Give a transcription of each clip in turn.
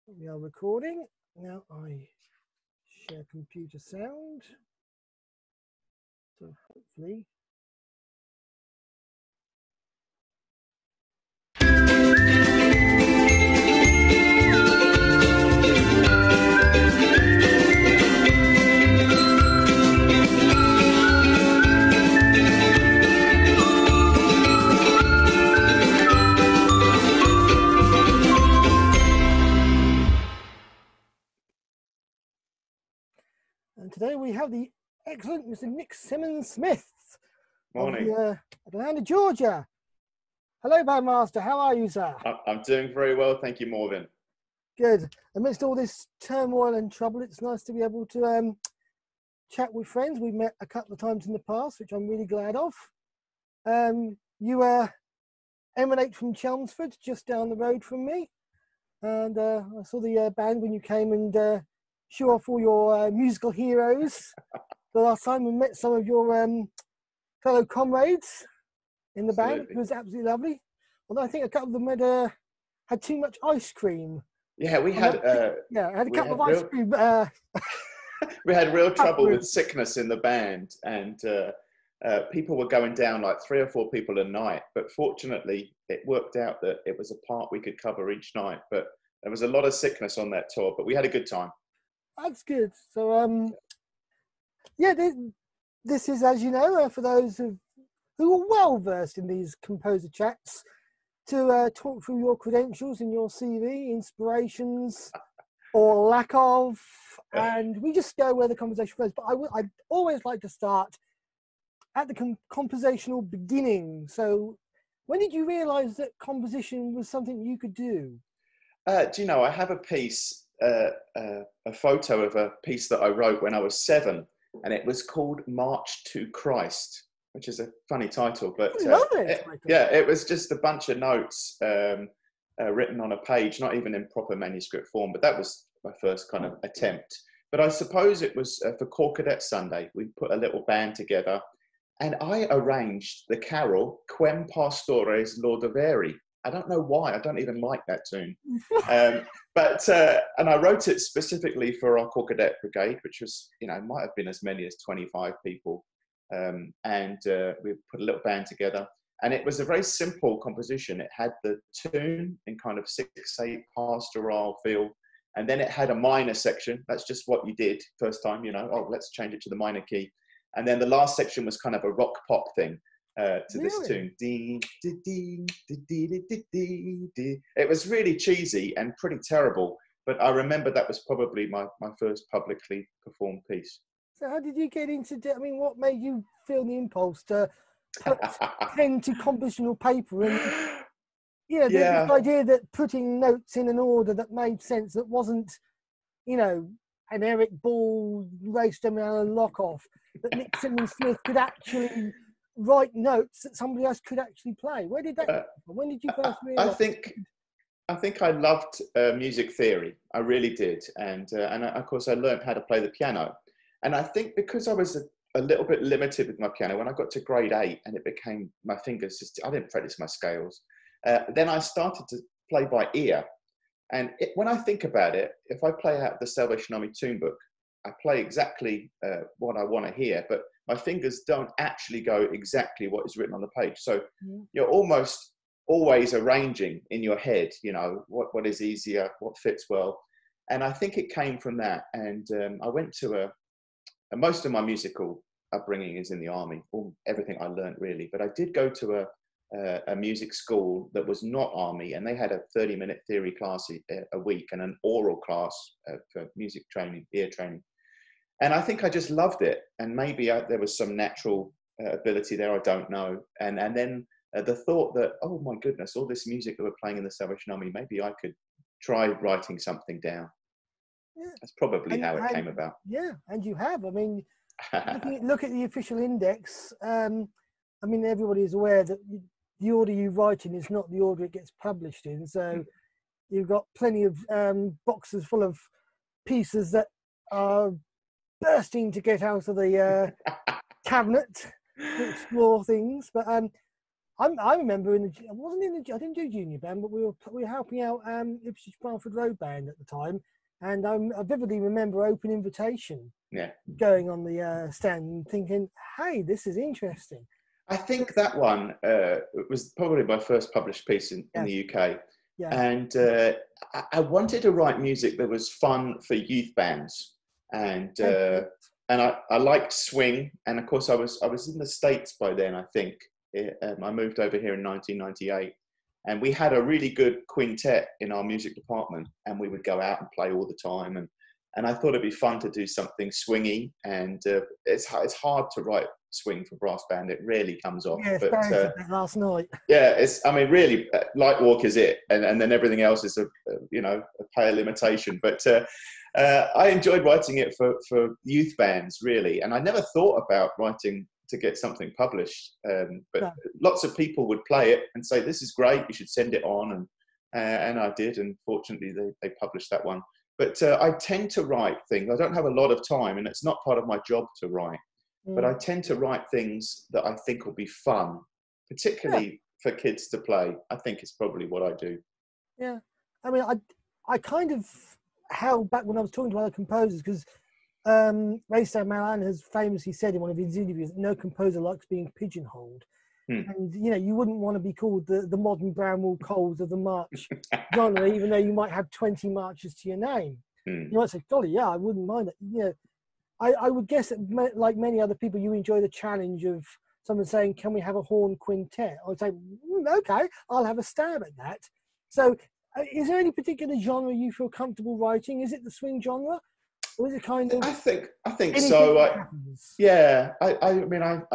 We are recording. Now I share computer sound. So hopefully. And today we have the excellent Mr. Nick Simmons-Smith Morning. of Atlanta, Georgia. Hello, Bandmaster. How are you, sir? I'm doing very well, thank you, Morgan. Good. Amidst all this turmoil and trouble, it's nice to be able to chat with friends. We've met a couple of times in the past, which I'm really glad of. You emanate from Chelmsford, just down the road from me. And I saw the band when you came and show off all your musical heroes. The last time we met some of your fellow comrades in the band, it was absolutely lovely. Although I think a couple of them had too much ice cream. Yeah, we had had a couple of ice cream. We had real trouble with sickness in the band, and people were going down like 3 or 4 people a night. But fortunately, it worked out that it was a part we could cover each night. But there was a lot of sickness on that tour, but we had a good time. That's good. So, this is, as you know, for those who are well versed in these composer chats, to talk through your credentials and your CV, inspirations or lack of, and we just go where the conversation goes. But I'd always like to start at the compositional beginning. So, when did you realise that composition was something you could do? Do you know, I have a piece, a photo of a piece that I wrote when I was 7, and it was called March to Christ, which is a funny title, but it was just a bunch of notes written on a page, not even in proper manuscript form, but that was my first kind of attempt. But I suppose it was for Corps Cadet Sunday. We put a little band together, and I arranged the carol Quem Pastores Laudaveri. I don't know why. I don't even like that tune. And I wrote it specifically for our Corps Cadet Brigade, which was, might have been as many as 25 people. And we put a little band together. And it was a very simple composition. It had the tune in kind of 6/8 pastoral feel. And then it had a minor section. That's just what you did first time, let's change it to the minor key. And then the last section was kind of a rock pop thing. To this tune. It was really cheesy and pretty terrible, but I remember that was probably my first publicly performed piece. So how did you get into what made you feel the impulse to put pen to compositional paper and this idea that putting notes in an order that made sense, that wasn't an Eric Ball race them out and lock off, that Nick Simmons-Smith could actually write notes that somebody else could actually play? Where did that come from? When did you first realize? I think I loved music theory. I really did, and of course I learned how to play the piano. And I think because I was a little bit limited with my piano, when I got to grade 8, and it became my fingers I didn't practice my scales. Then I started to play by ear, and when I think about it, if I play out the Salvation Army tune book, I play exactly what I want to hear, but my fingers don't actually go exactly what is written on the page. So you're almost always arranging in your head, what is easier, what fits well. And I think it came from that. And I went to most of my musical upbringing is in the army, everything I learned really. But I did go to a music school that was not army, and they had a 30-minute theory class a week and an oral class for music training, ear training. And I think I just loved it. And maybe there was some natural ability there, I don't know. And then the thought that, oh my goodness, all this music that we're playing in the Salvation Army, maybe I could try writing something down. Yeah. That's probably how it came about. Yeah, and you have. Look at the official index. Everybody is aware that the order you write in is not the order it gets published in. So you've got plenty of boxes full of pieces that are bursting to get out of the cabinet to explore things. But I remember I didn't do junior band, but we were helping out Ipswich Barnford Road Band at the time, and I vividly remember Open Invitation. Yeah. Going on the stand and thinking, hey, this is interesting. I think that one was probably my first published piece in the UK. Yeah. And I wanted to write music that was fun for youth bands. And I liked swing. And of course, I was in the States by then, I think. I moved over here in 1998. And we had a really good quintet in our music department. And we would go out and play all the time. And I thought it'd be fun to do something swingy. And it's hard to write swing for brass band. It rarely comes off. Yeah, but last night. Yeah, really, Light Walk is it, and then everything else is a pale imitation. But I enjoyed writing it for youth bands, really, and I never thought about writing to get something published. But lots of people would play it and say, "This is great, you should send it on," and I did, and fortunately they published that one. But I tend to write things. I don't have a lot of time, and it's not part of my job to write. But I tend to write things that I think will be fun, particularly for kids to play. I think it's probably what I do. Yeah. I mean, I kind of held back when I was talking to other composers because Ray Malan has famously said in one of his interviews that no composer likes being pigeonholed. And, you wouldn't want to be called the modern Brownwell Coles of the march genre, even though you might have 20 marches to your name. You might say, golly, yeah, I wouldn't mind it. I would guess that, like many other people, you enjoy the challenge of someone saying, can we have a horn quintet? I would say, okay, I'll have a stab at that. So is there any particular genre you feel comfortable writing? Is it the swing genre? Or is it kind of... I think so. I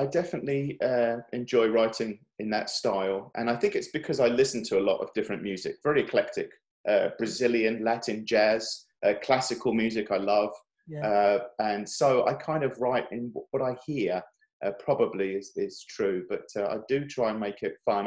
definitely enjoy writing in that style. And I think it's because I listen to a lot of different music, very eclectic, Brazilian, Latin, jazz, classical music I love. Yeah. And so I kind of write in what I hear probably is true, but I do try and make it fun.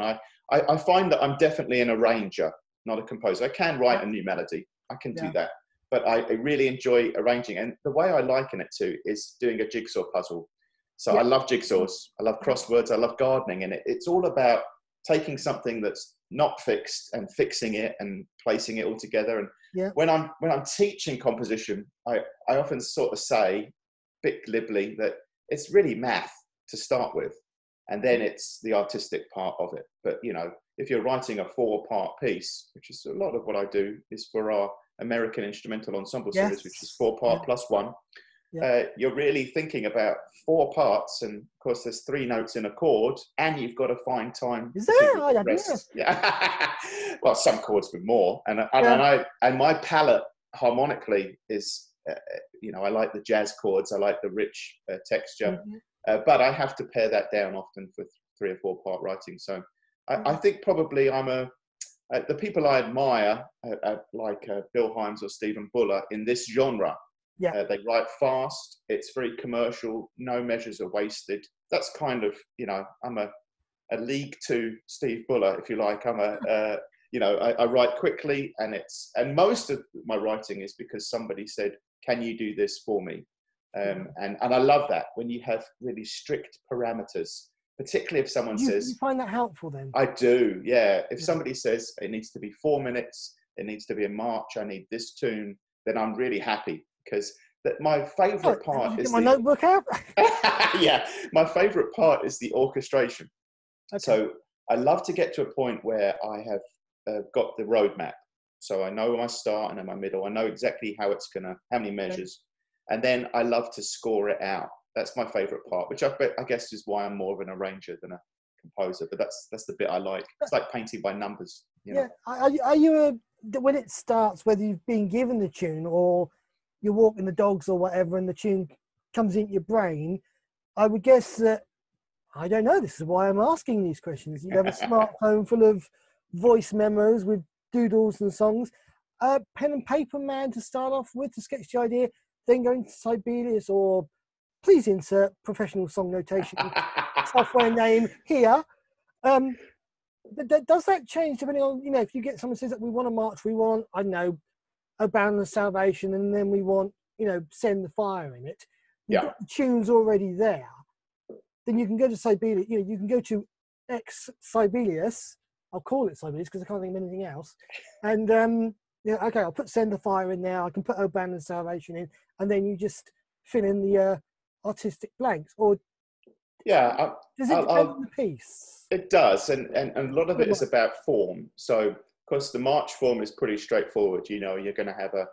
I find that I'm definitely an arranger, not a composer. I can write a new melody. I can do that. But I really enjoy arranging. And the way I liken it to is doing a jigsaw puzzle. So I love jigsaws. I love crosswords. I love gardening. And it's all about taking something that's not fixed and fixing it and placing it all together. And when I'm teaching composition, I often sort of say, a bit glibly, that it's really math to start with, and then it's the artistic part of it. But if you're writing a 4-part piece, which is a lot of what I do, is for our American Instrumental Ensemble series, which is 4-part plus 1. You're really thinking about 4 parts, and of course there's 3 notes in a chord, and you've got to find time. Is there? Yeah. Well, some chords with more, and my palette harmonically is, I like the jazz chords, I like the rich texture, but I have to pare that down often for 3 or 4-part writing. So I think probably I'm the people I admire, like Bill Himes or Stephen Buller, in this genre. They write fast. It's very commercial. No measures are wasted. That's kind of, I'm a league to Steve Buller, if you like. I'm I write quickly, and most of my writing is because somebody said, "Can you do this for me?" And I love that when you have really strict parameters. Particularly if someone says... You find that helpful then? I do, yeah. If somebody says it needs to be 4 minutes, it needs to be a march, I need this tune, then I'm really happy, because my favourite part is... my notebook out? Yeah, my favourite part is the orchestration. Okay. So I love to get to a point where I have got the roadmap. So I know my start and then my middle. I know exactly how many measures. And then I love to score it out. That's my favourite part, which I guess is why I'm more of an arranger than a composer. But that's the bit I like. It's like painting by numbers. Are you when it starts, whether you've been given the tune or you're walking the dogs or whatever, and the tune comes into your brain? I would guess that, I don't know. This is why I'm asking these questions. You have a smartphone full of voice memos with doodles and songs. Pen and paper man to start off with to sketch the idea, then going to Sibelius or... Please insert professional song notation software name here. But does that change depending on, if you get someone says that we want a march, we want, I don't know, Abound and Salvation, and then we want, Send the Fire in it. You've got the tunes already there. Then you can go to Sibelius, you can go to ex-Sibelius. I'll call it Sibelius because I can't think of anything else. And yeah, okay, I'll put Send the Fire in there. I can put Oban and Salvation in, and then you just fill in the artistic blanks. Or yeah, does it depend on the piece? it does, and a lot of it is about form. So, of course, the march form is pretty straightforward. You know, you're going to have a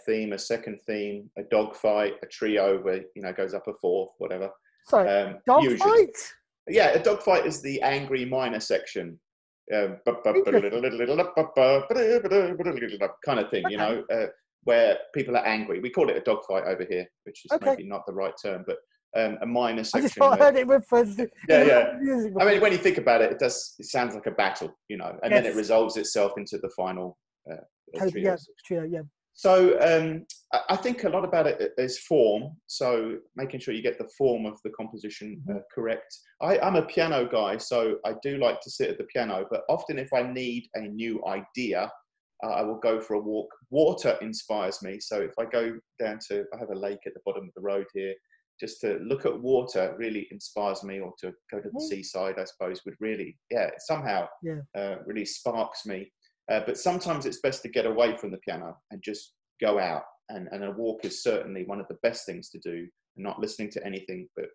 theme, a second theme, a dogfight, a trio where, you know, goes up a fourth, whatever. So, dogfight? Yeah, a dogfight is the angry minor section. Kind of thing, you know, where people are angry. We call it a dogfight over here, which is maybe not the right term, but a minor section. I just heard it referred to. Yeah. I mean, when you think about it, it sounds like a battle, you know, and then it resolves itself into the final trio. Yeah. So I think a lot about it is form. So making sure you get the form of the composition correct. I'm a piano guy, so I do like to sit at the piano, but often if I need a new idea, I will go for a walk. Water inspires me. So if I go down to, I have a lake at the bottom of the road here, just to look at water really inspires me, or to go to the seaside, I suppose, would really, somehow really sparks me. But sometimes it's best to get away from the piano and just go out. And a walk is certainly one of the best things to do, and not listening to anything but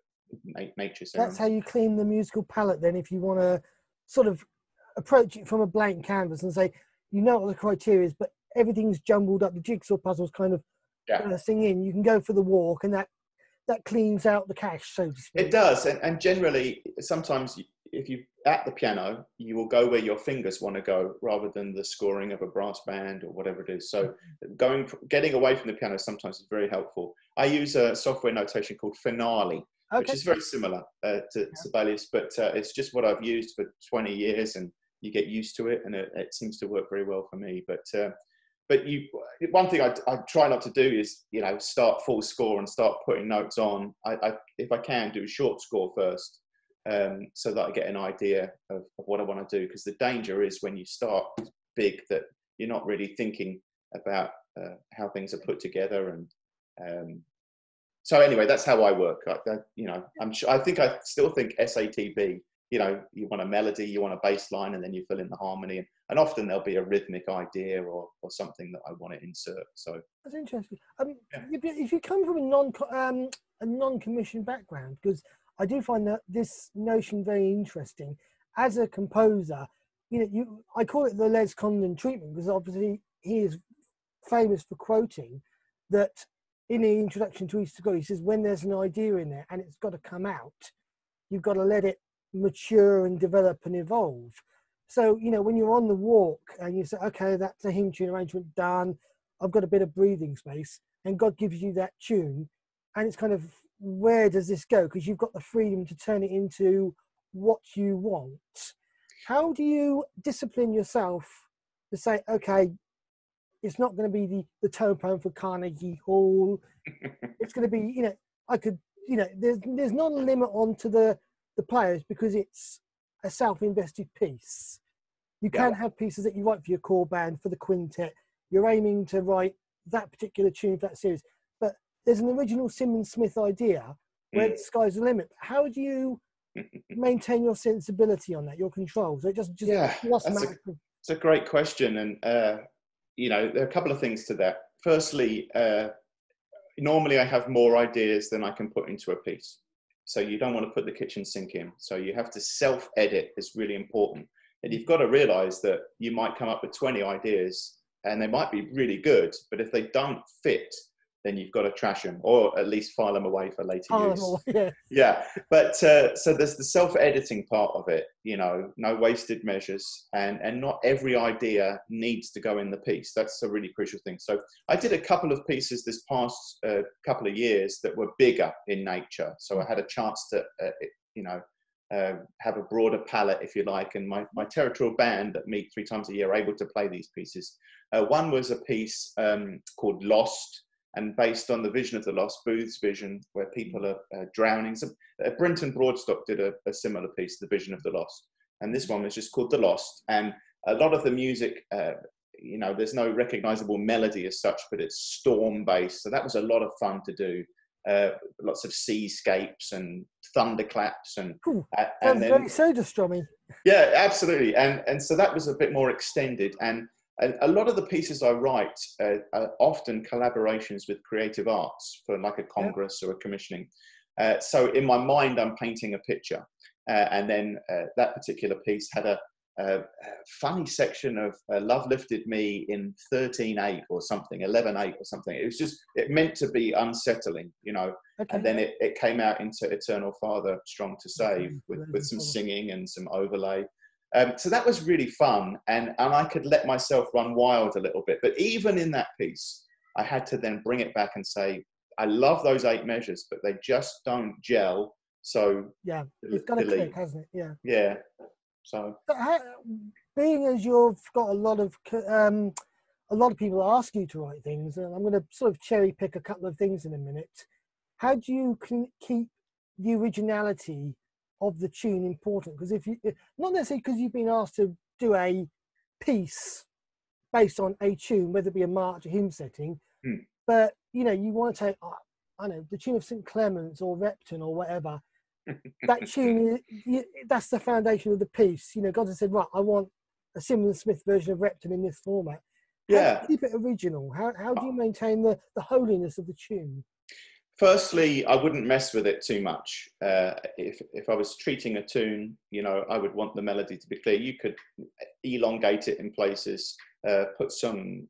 nature sounds. That's how you clean the musical palette then, if you want to sort of approach it from a blank canvas and say, you know what the criteria is, but everything's jumbled up, the jigsaw puzzle's kind of bursting in. You can go for the walk, and that cleans out the cache, so to speak. It does. And generally, sometimes if you're at the piano, you will go where your fingers want to go rather than the scoring of a brass band or whatever it is. So getting away from the piano sometimes is very helpful. I use a software notation called Finale, which is very similar to Sibelius, but it's just what I've used for 20 years, and you get used to it, and it seems to work very well for me. But one thing I try not to do is, you know, start full score and start putting notes on. If I can, do a short score first, so that I get an idea of what I want to do. Because the danger is when you start big that you're not really thinking about how things are put together. And so anyway, that's how I work. You know, I still think SATB. You know, you want a melody, you want a bass line, and then you fill in the harmony. And often there'll be a rhythmic idea or something that I want to insert. So that's interesting. If you come from a non-commissioned background, because I do find that this notion very interesting. As a composer, you know, I call it the Les Condon treatment, because obviously he is famous for quoting that in the introduction to Easter God, he says, when there's an idea in there and it's got to come out, you've got to let it mature and develop and evolve. So, you know, when you're on the walk and you say, okay, that's a hymn tune arrangement done, I've got a bit of breathing space, and God gives you that tune, and it's kind of, where does this go? Because you've got the freedom to turn it into what you want. How do you discipline yourself to say, okay, it's not going to be the tone poem for Carnegie Hall. It's going to be, you know, there's not a limit on to the players, because it's a self-invested piece. You can have pieces that you write for your core band, for the quintet. You're aiming to write that particular tune for that series. But there's an original Simmons-Smith idea where the sky's the limit. How do you maintain your sensibility on that, your control? So it doesn't just it's a great question. And, you know, there are a couple of things to that. Firstly, normally I have more ideas than I can put into a piece. So you don't want to put the kitchen sink in. So you have to self-edit. It's really important. And you've got to realize that you might come up with 20 ideas and they might be really good, but if they don't fit, then you've got to trash them, or at least file them away for later use. Yeah. But so there's the self-editing part of it, you know, no wasted measures, and not every idea needs to go in the piece. That's a really crucial thing. So I did a couple of pieces this past couple of years that were bigger in nature. So I had a chance to, you know, have a broader palette, if you like, and my territorial band that meet 3 times a year are able to play these pieces. One was a piece called Lost, and based on the vision of the lost, Booth's vision, where people are drowning. So, Brinton Broadstock did a similar piece, The Vision of the Lost. And this one was just called The Lost. And a lot of the music, you know, there's no recognizable melody as such, but it's storm-based. So that was a lot of fun to do. lots of seascapes and thunderclaps and Sounds very Soderstrom-y. Yeah, absolutely. And so that was a bit more extended. And a lot of the pieces I write are often collaborations with creative arts for like a congress or a commissioning. So in my mind, I'm painting a picture. And then that particular piece had a funny section of Love Lifted Me in 13/8 or something, 11/8 or something. It was just, it meant to be unsettling, you know. Okay. And then it came out into Eternal Father, Strong to Save, with some singing and some overlay. So that was really fun, and I could let myself run wild a little bit. But even in that piece, I had to then bring it back and say, I love those 8 measures, but they just don't gel. So yeah, it's got to click, hasn't it? Yeah. Yeah. So being as you've got a lot of people ask you to write things, and I'm going to sort of cherry pick a couple of things in a minute. How do you keep the originality of the tune important? Because if you, not necessarily because you've been asked to do a piece based on a tune, whether it be a march or hymn setting, but you know, you want to take, I know, the tune of St. Clement's or Repton or whatever. That tune, that's the foundation of the piece. You know, God has said, right, I want a Simmons-Smith version of Repton in this format. How do you keep it original? How do you maintain the holiness of the tune? Firstly, I wouldn't mess with it too much. If I was treating a tune, you know, I would want the melody to be clear. You could elongate it in places, put some,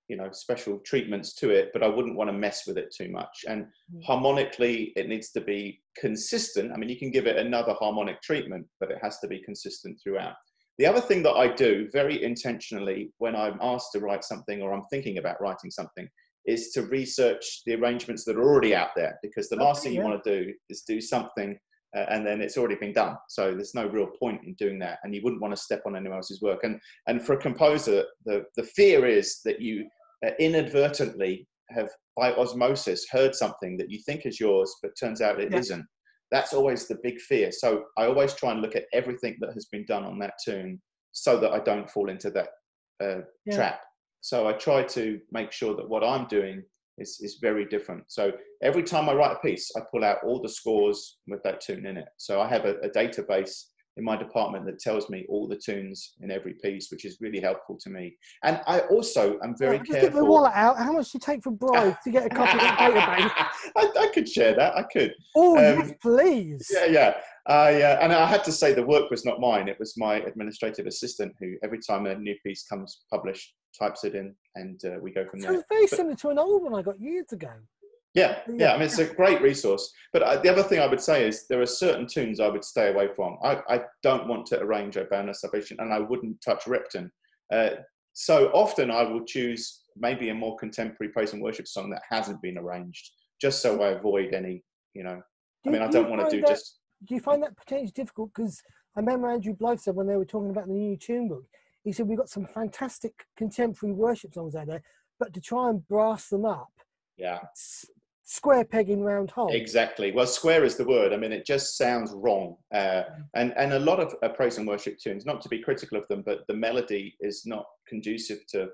you know, special treatments to it, but I wouldn't want to mess with it too much. And harmonically, it needs to be consistent. I mean, you can give it another harmonic treatment, but it has to be consistent throughout. The other thing that I do very intentionally when I'm asked to write something or I'm thinking about writing something is to research the arrangements that are already out there, because the last thing you want to do is do something and then it's already been done. So there's no real point in doing that, and you wouldn't want to step on anyone else's work. And for a composer, the fear is that you inadvertently have, by osmosis, heard something that you think is yours, but turns out it isn't. That's always the big fear. So I always try and look at everything that has been done on that tune so that I don't fall into that trap. So I try to make sure that what I'm doing is very different. So every time I write a piece, I pull out all the scores with that tune in it. So I have a database in my department that tells me all the tunes in every piece, which is really helpful to me. And I also am very careful. Get the wallet out. How much do you take for bribes to get a copy of that database? I could share that. I could. Oh, yes, please. Yeah. And I had to say the work was not mine. It was my administrative assistant who, every time a new piece comes published, types it in, and we go from there. So it's very similar to an old one I got years ago. Yeah. I mean, it's a great resource. But the other thing I would say is there are certain tunes I would stay away from. I don't want to arrange Urbana Salvation, and I wouldn't touch Repton. So often I will choose maybe a more contemporary praise and worship song that hasn't been arranged, just so I avoid any, you know, I don't want to do just... Do you find that potentially difficult? Because I remember Andrew Blythe said when they were talking about the new tune book, he said, we've got some fantastic contemporary worship songs out there, but to try and brass them up, square peg in round hole. Exactly. Well, square is the word. I mean, it just sounds wrong. And a lot of praise and worship tunes, not to be critical of them, but the melody is not conducive to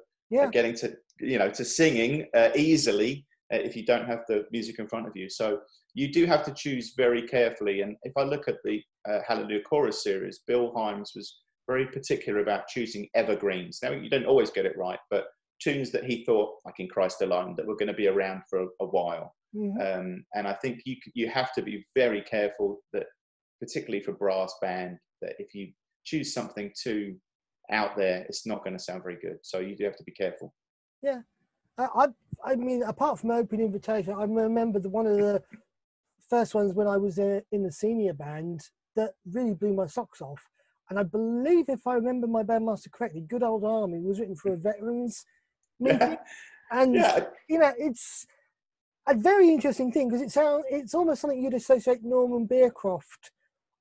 getting to, you know, to singing easily if you don't have the music in front of you. So you do have to choose very carefully. And if I look at the Hallelujah Chorus series, Bill Himes was very particular about choosing evergreens. Now, you don't always get it right, but tunes that he thought, like in Christ Alone, that were going to be around for a while. And I think you have to be very careful that, particularly for brass band, that if you choose something too out there, it's not going to sound very good. So you do have to be careful. Yeah. I mean, apart from Open Invitation, I remember one of the first ones when I was in the senior band that really blew my socks off. And I believe, if I remember my bandmaster correctly, Good Old Army was written for a veterans meeting. And, you know, it's a very interesting thing because it's almost something you'd associate Norman Beercroft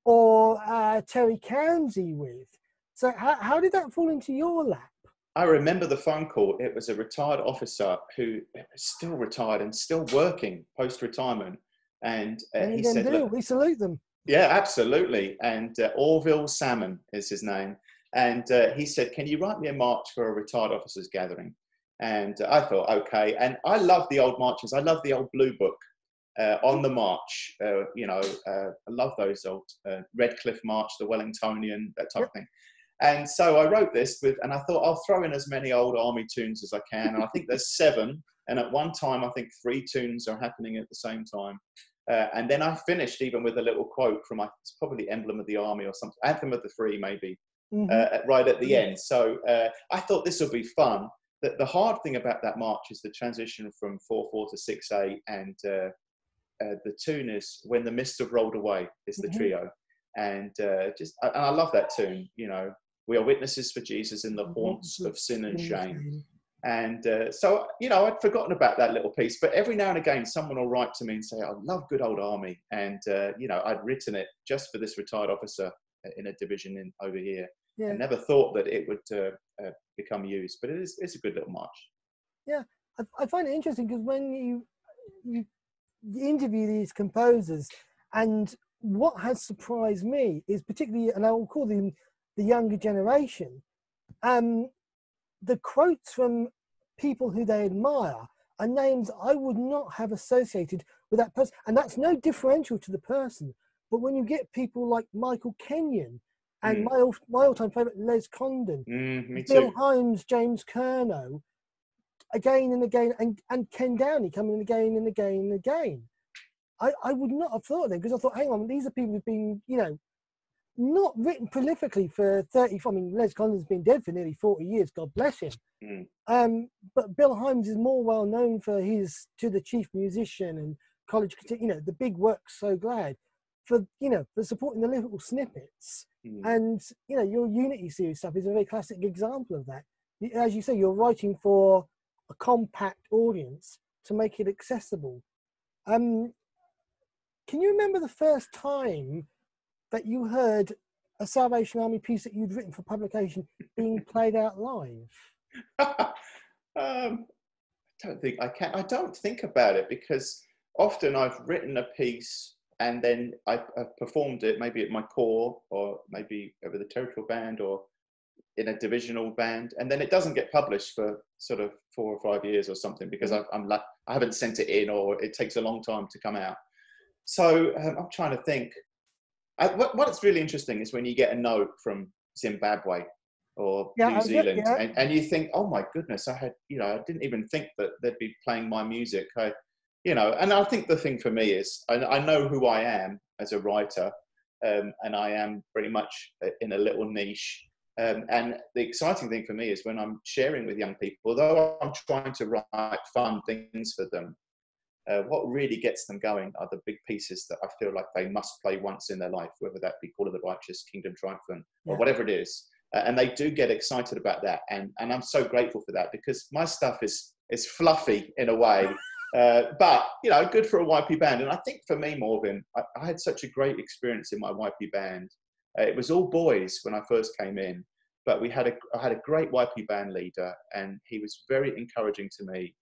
or Terry Camsey with. So how did that fall into your lap? I remember the phone call. It was a retired officer who is still retired and still working post-retirement. And he said, look, we salute them. Yeah, absolutely. And Orville Salmon is his name. And he said, can you write me a march for a retired officers gathering? And I thought, okay. And I love the old marches. I love the old Blue Book on the march. I love those old Redcliffe March, the Wellingtonian, that type of thing. And so I wrote this and I thought I'll throw in as many old army tunes as I can. And I think there's 7. And at one time, I think 3 tunes are happening at the same time. And then I finished even with a little quote from, it's probably Emblem of the Army or something, Anthem of the Free maybe, right at the end. So I thought this would be fun. The hard thing about that march is the transition from 4/4 to 6/8, and the tune is When the Mists Have Rolled Away is the trio. And I love that tune, we are witnesses for Jesus in the haunts of sin and shame. And so, I'd forgotten about that little piece, but every now and again, someone will write to me and say, I love good old army. And, I'd written it just for this retired officer in a division over here. I never thought that it would become used, but it's a good little march. Yeah, I find it interesting because when you interview these composers, and what has surprised me is particularly, and I will call them the younger generation, the quotes from people who they admire are names I would not have associated with that person. And that's no differential to the person. But when you get people like Michael Kenyon and my all-time favourite Les Condon, Bill Himes, James Curnow, again and again, and Ken Downey coming in again and again and again, I would not have thought of them, because I thought, hang on, these are people who've been, not written prolifically for 30, I mean, Les Condon's been dead for nearly 40 years, God bless him. But Bill Himes is more well known for his To the Chief Musician and College, the big work, So Glad, for supporting the little snippets. And, your Unity series stuff is a very classic example of that. As you say, you're writing for a compact audience to make it accessible. Can you remember the first time that you heard a Salvation Army piece that you'd written for publication being played out live? I don't think I can. I don't think about it, because often I've written a piece and then I've performed it, maybe at my corps or maybe over the territorial band or in a divisional band, and then it doesn't get published for sort of 4 or 5 years or something, because I haven't sent it in, or it takes a long time to come out. So I'm trying to think. What's really interesting is when you get a note from Zimbabwe or New Zealand, and you think, oh my goodness, I didn't even think that they'd be playing my music. And I think the thing for me is I know who I am as a writer, and I am pretty much in a little niche. And the exciting thing for me is when I'm sharing with young people, although I'm trying to write fun things for them, what really gets them going are the big pieces that I feel like they must play once in their life, whether that be Call of the Righteous, Kingdom Triumphant, or whatever it is. And they do get excited about that. And I'm so grateful for that, because my stuff is fluffy in a way, but, good for a YP band. And I think for me, Morgan, I had such a great experience in my YP band. It was all boys when I first came in, but I had a great YP band leader, and he was very encouraging to me.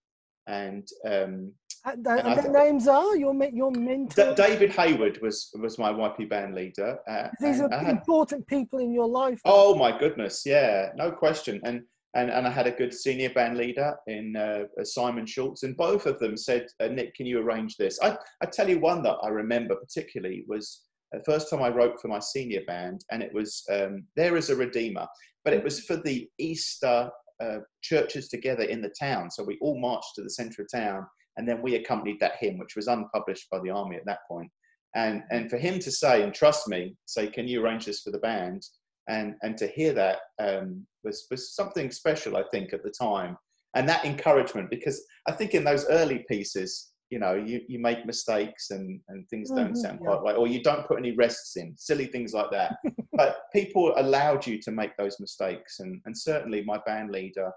And the names are your mentor? David Hayward was my YP band leader. These are important people in your life. Oh my goodness, yeah, no question. And I had a good senior band leader in Simon Schultz, and both of them said, Nick, can you arrange this? I tell you one that I remember particularly was the first time I wrote for my senior band, and it was There Is a Redeemer, but it was for the Easter churches together in the town. So we all marched to the centre of town, and then we accompanied that hymn, which was unpublished by the army at that point. And for him to say, and trust me, say, can you arrange this for the band? And to hear that was something special, I think, at the time. And that encouragement, because I think in those early pieces, you make mistakes and things don't sound quite right, or you don't put any rests in, silly things like that. But people allowed you to make those mistakes. And certainly my band leader,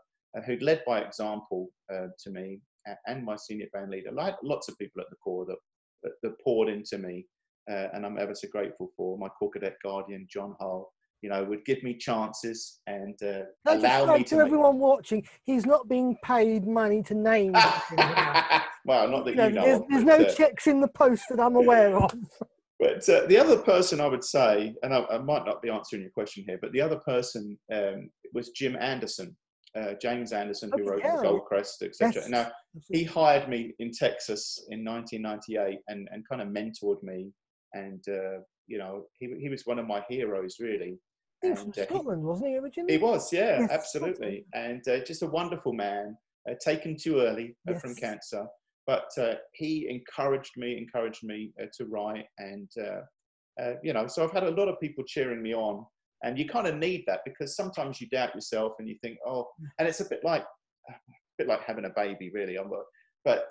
who'd led by example to me, and my senior band leader, like lots of people at the corps that poured into me, and I'm ever so grateful for. My corps cadet guardian, John Hull, would give me chances and allow me to everyone watching, he's not being paid money to name. Well, not that there's no checks in the post that I'm aware of. But the other person I would say, and I might not be answering your question here, but the other person was Jim Anderson, James Anderson, who Okay, wrote yeah, The Goldcrest, etc. yes, Now, he absolutely. hired me in Texas in 1998 and kind of mentored me. And, you know, he was one of my heroes, really. He was And from Scotland, wasn't he, he originally? was, yeah, Yes, Scotland. absolutely. And just a wonderful man, taken too early from Yes. cancer. But he encouraged me to write. And, you know, so I've had a lot of people cheering me on. And you kind of need that, because sometimes you doubt yourself and you think, oh, and it's a bit like having a baby, really. But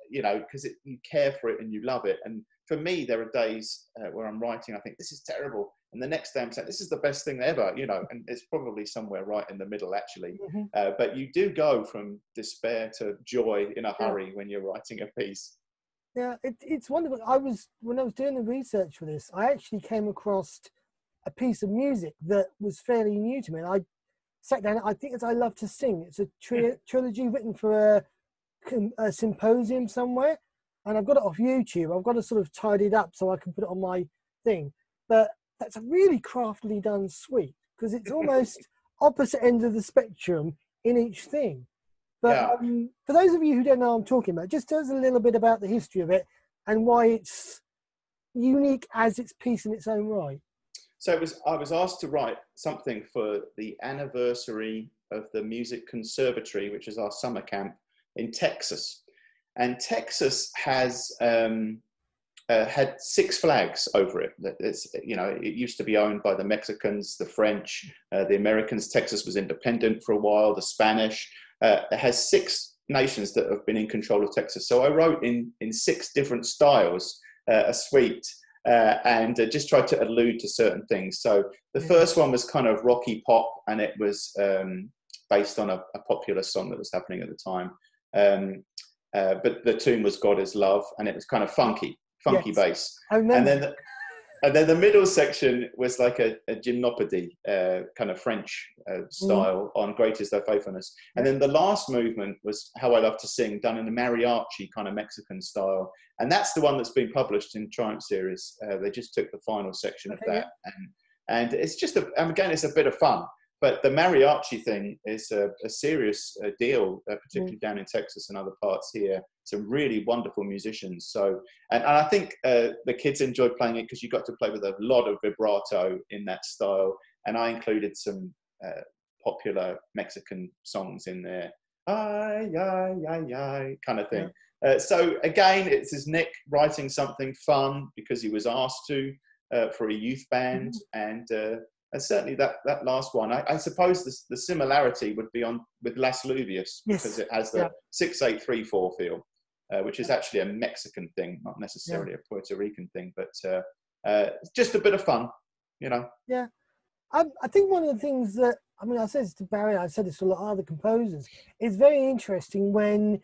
you know, because you care for it and you love it. And for me, there are days where I'm writing, I think this is terrible, and the next day I'm saying this is the best thing ever, you know. And it's probably somewhere right in the middle, actually. Mm-hmm. But you do go from despair to joy in a Yeah. hurry when you're writing a piece. Yeah, it's wonderful. When I was doing the research for this, I actually came across a piece of music that was fairly new to me. And I sat down. I think it's I Love to Sing. It's a trilogy written for a symposium somewhere, and I've got it off YouTube. I've got to sort of tidy it up so I can put it on my thing. But that's a really craftily done suite, because it's almost opposite ends of the spectrum in each thing. But Yeah. for those of you who don't know what I'm talking about, just tell us a little bit about the history of it and why it's unique as its piece in its own right. So I was asked to write something for the anniversary of the Music Conservatory, which is our summer camp in Texas. And Texas has had 6 flags over it. It's, you know, it used to be owned by the Mexicans, the French, the Americans. Texas was independent for a while, the Spanish. It has 6 nations that have been in control of Texas. So I wrote in 6 different styles a suite. And just tried to allude to certain things. So the first one was kind of rocky pop, and it was based on a popular song that was happening at the time. But the tune was God is Love, and it was kind of funky bass. I remember. And then the middle section was like a gymnopédie, kind of French style on Great Is Thy Faithfulness. And then the last movement was How I Love to Sing, done in a mariachi kind of Mexican style. And that's the one that's been published in Triumph series. They just took the final section of that. And it's just, again, it's a bit of fun. But the mariachi thing is a serious deal, particularly down in Texas and other parts here. Some really wonderful musicians. So, and I think the kids enjoyed playing it because you got to play with a lot of vibrato in that style. And I included some popular Mexican songs in there. Ay, ay, ay, ay, kind of thing. So again, it's as Nick writing something fun because he was asked to for a youth band. And certainly that last one, I suppose the similarity would be on with Las Luvias, because it has the 6/8/3/4 feel, which is actually a Mexican thing, not necessarily a Puerto Rican thing, but just a bit of fun, you know. Yeah, I think one of the things that, I mean, I said this to Barry, I said this to a lot of other composers, it's very interesting when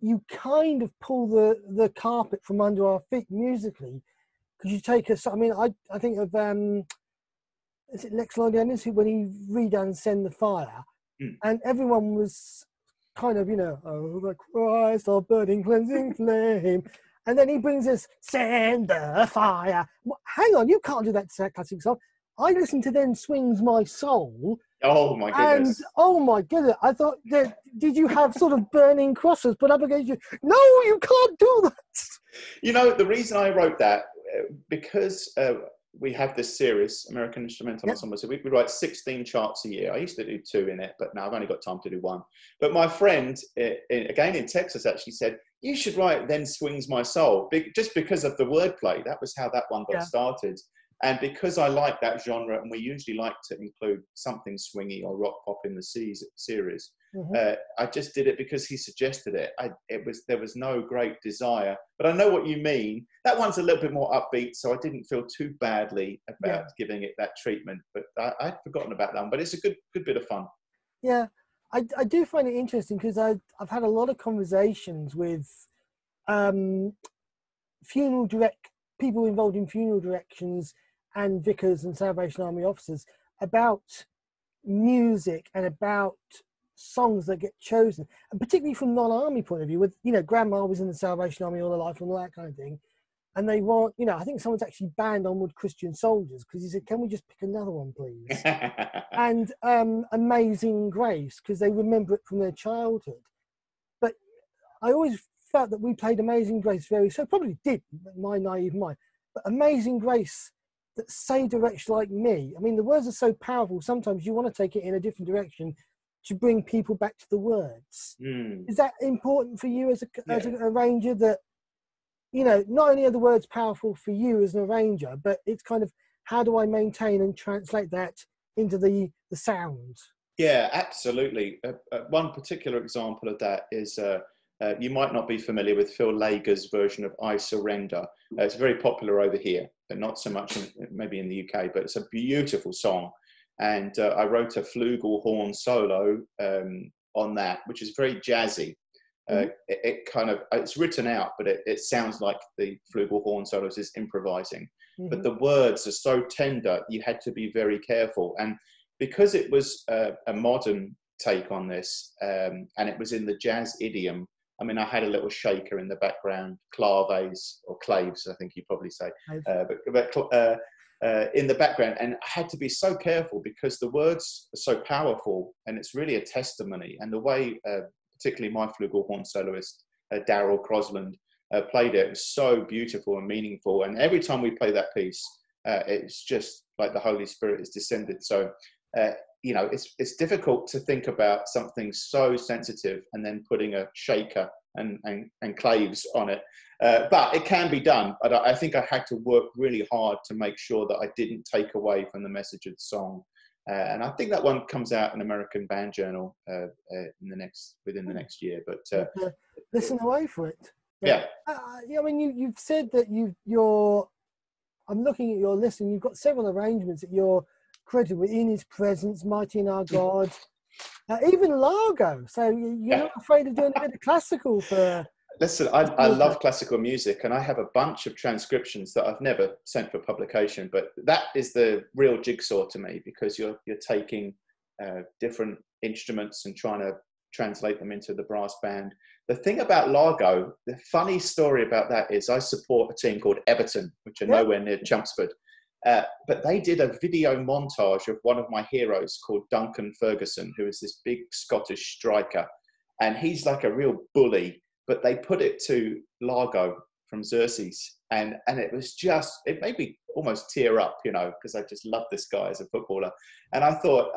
you kind of pull the carpet from under our feet musically, because you take us, I mean, I think of, is it Lex Lloyd-Anderson when he redone Send the Fire, and everyone was kind of, you know, oh, the Christ of burning cleansing flame, and then he brings us Send the Fire. Well, hang on, you can't do that classic song. I listened to Then Swings My Soul. Oh my goodness. And oh my goodness, I thought, did you have sort of burning crosses put up against you? No, you can't do that. You know, the reason I wrote that, because we have this series, American Instrumental Ensemble, so we write 16 charts a year. I used to do 2 in it, but now I've only got time to do 1. But my friend, again in Texas, actually said, you should write Then Swings My Soul, just because of the wordplay. That was how that one got started. And because I like that genre, and we usually like to include something swingy or rock pop in the series, I just did it because he suggested it. There was no great desire, but I know what you mean. That one's a little bit more upbeat, so I didn't feel too badly about giving it that treatment. But I'd forgotten about that one. But it's a good bit of fun. Yeah, I do find it interesting because I've had a lot of conversations with people involved in funeral directions and vicars and Salvation Army officers about music and about songs that get chosen, and particularly from non-army point of view, with, you know, grandma was in the Salvation Army all her life and all that kind of thing. and they want, you know, I think someone's actually banned Onward Christian Soldiers because he said, can we just pick another one, please? And Amazing Grace, because they remember it from their childhood. But I always felt that we played Amazing Grace so probably did, my naive mind, but Amazing Grace that saved a wretch like me. I mean, the words are so powerful, sometimes you want to take it in a different direction to bring people back to the words. Is that important for you as an arranger, that, you know, not only are the words powerful for you as an arranger, but it's kind of, how do I maintain and translate that into the sound? Yeah, absolutely. One particular example of that is, you might not be familiar with Phil Lager's version of I Surrender. It's very popular over here, but not so much maybe in the UK, but it's a beautiful song. And I wrote a flugelhorn solo on that, which is very jazzy. It kind of, it's written out, but it sounds like the flugelhorn solos is improvising. But the words are so tender, you had to be very careful. And because it was a modern take on this, and it was in the jazz idiom, I mean, I had a little shaker in the background, claves, or claves, I think you probably say, in the background. And I had to be so careful because the words are so powerful, and it's really a testimony. And the way, particularly my flugelhorn soloist, Darryl Crosland, played it was so beautiful and meaningful. And every time we play that piece, it's just like the Holy Spirit has descended. So, you know, it's difficult to think about something so sensitive and then putting a shaker and claves on it. But it can be done. But I think I had to work really hard to make sure that I didn't take away from the message of the song. And I think that one comes out in American Band Journal within the next year. But listen away for it. Yeah. I mean, you've said that I'm looking at your list, and you've got several arrangements that you're credited with: In His Presence, Mighty in Our God, even Largo. So you're not afraid of doing a bit of classical for... Listen, I love classical music, and I have a bunch of transcriptions that I've never sent for publication, but that is the real jigsaw to me, because you're taking different instruments and trying to translate them into the brass band. The thing about Largo, the funny story about that is I support a team called Everton, which are nowhere near Chelmsford. But they did a video montage of one of my heroes called Duncan Ferguson, who is this big Scottish striker. And he's like a real bully, but they put it to Largo from Xerxes. And it was just, it made me almost tear up, you know, because I just love this guy as a footballer. And I thought,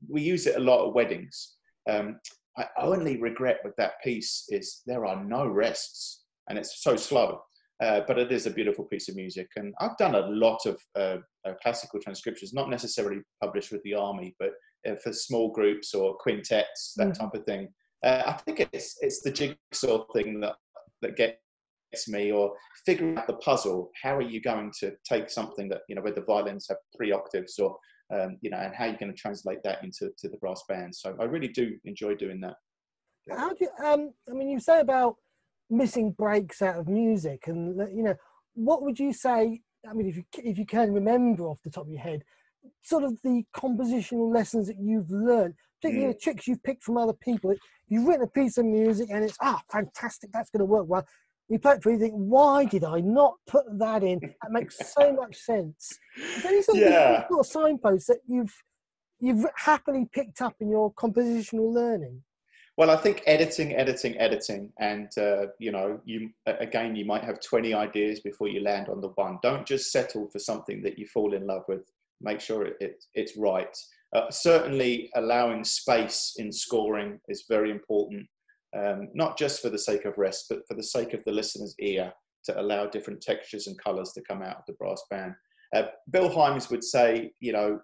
we use it a lot at weddings. My only regret with that piece is there are no rests, and it's so slow. But it is a beautiful piece of music. And I've done a lot of classical transcriptions, not necessarily published with the army, but for small groups or quintets, that type of thing. I think it's the jigsaw thing that gets me, or figuring out the puzzle. How are you going to take something that, you know, where the violins have 3 octaves, or you know, and how you're going to translate that into the brass band. So I really do enjoy doing that. How do you, I mean, you say about missing breaks out of music, and, you know, what would you say, I mean, if you can remember off the top of your head, sort of the compositional lessons that you've learned, particularly the tricks you've picked from other people? You've written a piece of music and it's, fantastic, that's going to work well. You play it through, you think, why did I not put that in? That makes so much sense. Is there any sort of signposts that you've happily picked up in your compositional learning? Well, I think editing, and you know, you might have 20 ideas before you land on the one. Don't just settle for something that you fall in love with. Make sure it's right. Certainly, allowing space in scoring is very important. Not just for the sake of rest, but for the sake of the listener's ear, to allow different textures and colours to come out of the brass band. Bill Himes would say, you know,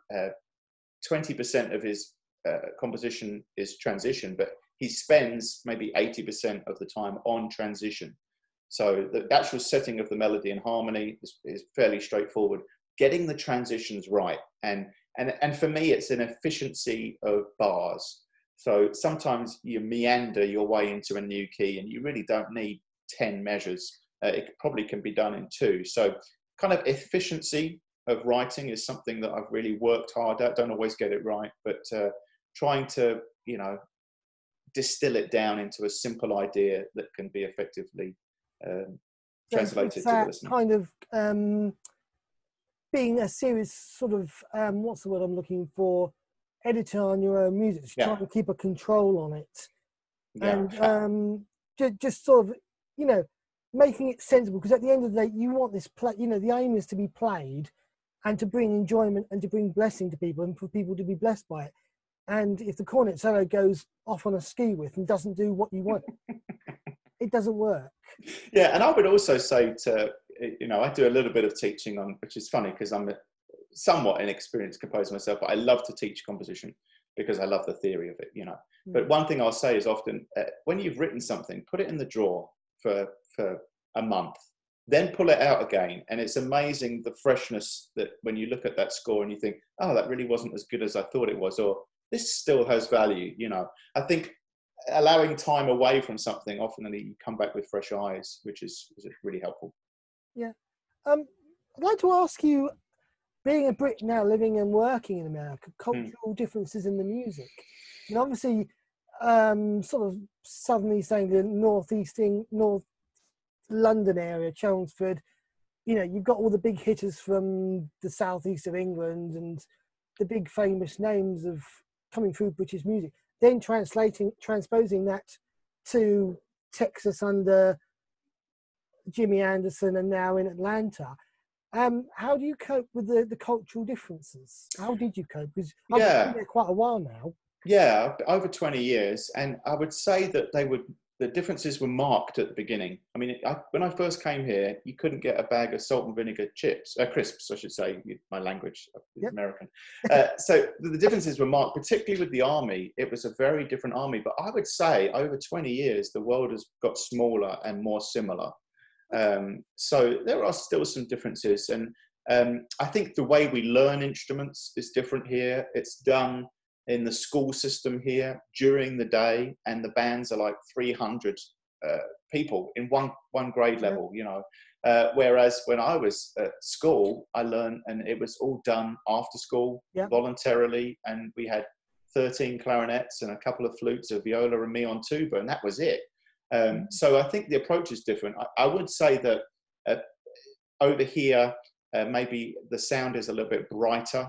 20% of his composition is transition, but he spends maybe 80% of the time on transition. So the actual setting of the melody and harmony is fairly straightforward. Getting the transitions right, and for me, it's an efficiency of bars. So sometimes you meander your way into a new key, and you really don't need 10 measures. It probably can be done in 2. So kind of efficiency of writing is something that I've really worked hard at. Don't always get it right, but trying to, you know, distill it down into a simple idea that can be effectively translated to the listener. Kind of being a serious sort of what's the word I'm looking for? Editor on your own music, trying to keep a control on it, and just sort of, you know, making it sensible. Because at the end of the day, you want this play. You know, the aim is to be played, and to bring enjoyment and to bring blessing to people, and for people to be blessed by it. And if the cornet solo goes off on a ski whiff and doesn't do what you want, it doesn't work. Yeah, and I would also say to, you know, I do a little bit of teaching on, which is funny because I'm a somewhat inexperienced composer myself, but I love to teach composition because I love the theory of it, you know. But one thing I'll say is often when you've written something, put it in the drawer for a month, then pull it out again. And it's amazing the freshness that when you look at that score and you think, oh, that really wasn't as good as I thought it was, or this still has value, you know. I think allowing time away from something, often you come back with fresh eyes, which is really helpful. Yeah. I'd like to ask you, being a Brit now, living and working in America, cultural differences in the music. And obviously, sort of suddenly saying the North London area, Chelmsford, you know, you've got all the big hitters from the southeast of England and the big famous names of coming through British music. Then transposing that to Texas under Jimmy Anderson and now in Atlanta. How do you cope with the cultural differences? How did you cope? Because I've been there quite a while now. Yeah, over 20 years. And I would say that the differences were marked at the beginning. I mean, when I first came here, you couldn't get a bag of salt and vinegar crisps, I should say. My language is American. So the differences were marked, particularly with the army. It was a very different army. But I would say over 20 years, the world has got smaller and more similar. So there are still some differences. And I think the way we learn instruments is different here. It's done in the school system here during the day, and the bands are like 300 people in one grade level, you know. Whereas when I was at school, I learned, and it was all done after school voluntarily, and we had 13 clarinets and a couple of flutes, a viola and me on tuba, and that was it. So I think the approach is different. I would say that over here, maybe the sound is a little bit brighter,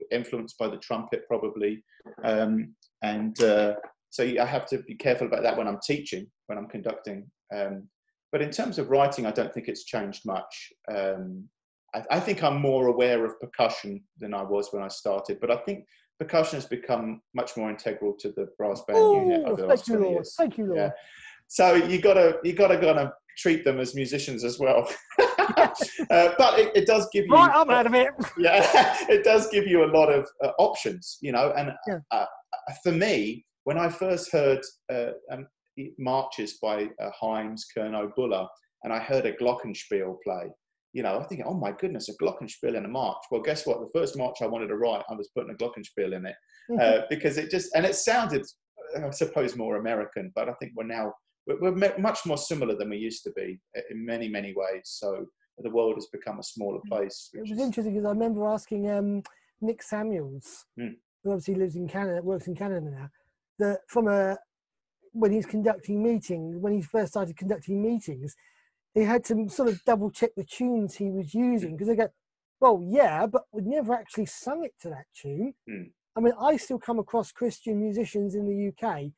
influenced by the trumpet probably. So I have to be careful about that when I'm teaching, when I'm conducting. But in terms of writing, I don't think it's changed much. I think I'm more aware of percussion than I was when I started, but I think percussion has become much more integral to the brass band unit over the last 20 years. Thank you, Lord. Yeah. So you gotta kind of treat them as musicians as well. But it does give you. Right, I'm out of it. Yeah, it does give you a lot of options, you know. And for me, when I first heard marches by Haydn, Kerno, Buller, and I heard a glockenspiel play, you know, I think, oh my goodness, a glockenspiel in a march. Well, guess what? The first march I wanted to write, I was putting a glockenspiel in it because it sounded, I suppose, more American. But I think we're much more similar than we used to be in many, many ways. So the world has become a smaller place. It was interesting because I remember asking Nick Samuels, who obviously lives in Canada, works in Canada now, that when he's conducting meetings, when he first started conducting meetings, he had to sort of double check the tunes he was using, because they go, well, yeah, but we'd never actually sung it to that tune. I mean, I still come across Christian musicians in the UK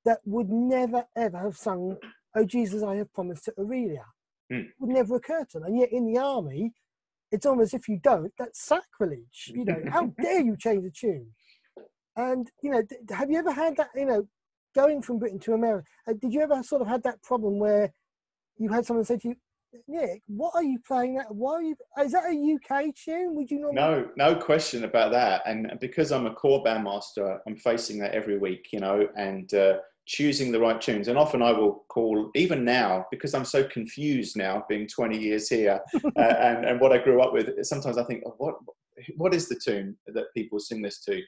that would never, ever have sung "Oh Jesus, I Have Promised" to Aurelia. Would never occur to them. And yet in the army, it's almost, if you don't, that's sacrilege. You know, how dare you change the tune? And, you know, have you ever had that, you know, going from Britain to America, did you ever sort of had that problem where you had someone say to you, Nick, what are you playing that? Why are you, is that a UK tune? Would you normally? No question about that. And because I'm a core bandmaster, I'm facing that every week, you know, and choosing the right tunes. And often I will call, even now, because I'm so confused now, being 20 years here, and what I grew up with, sometimes I think, oh, what is the tune that people sing this to?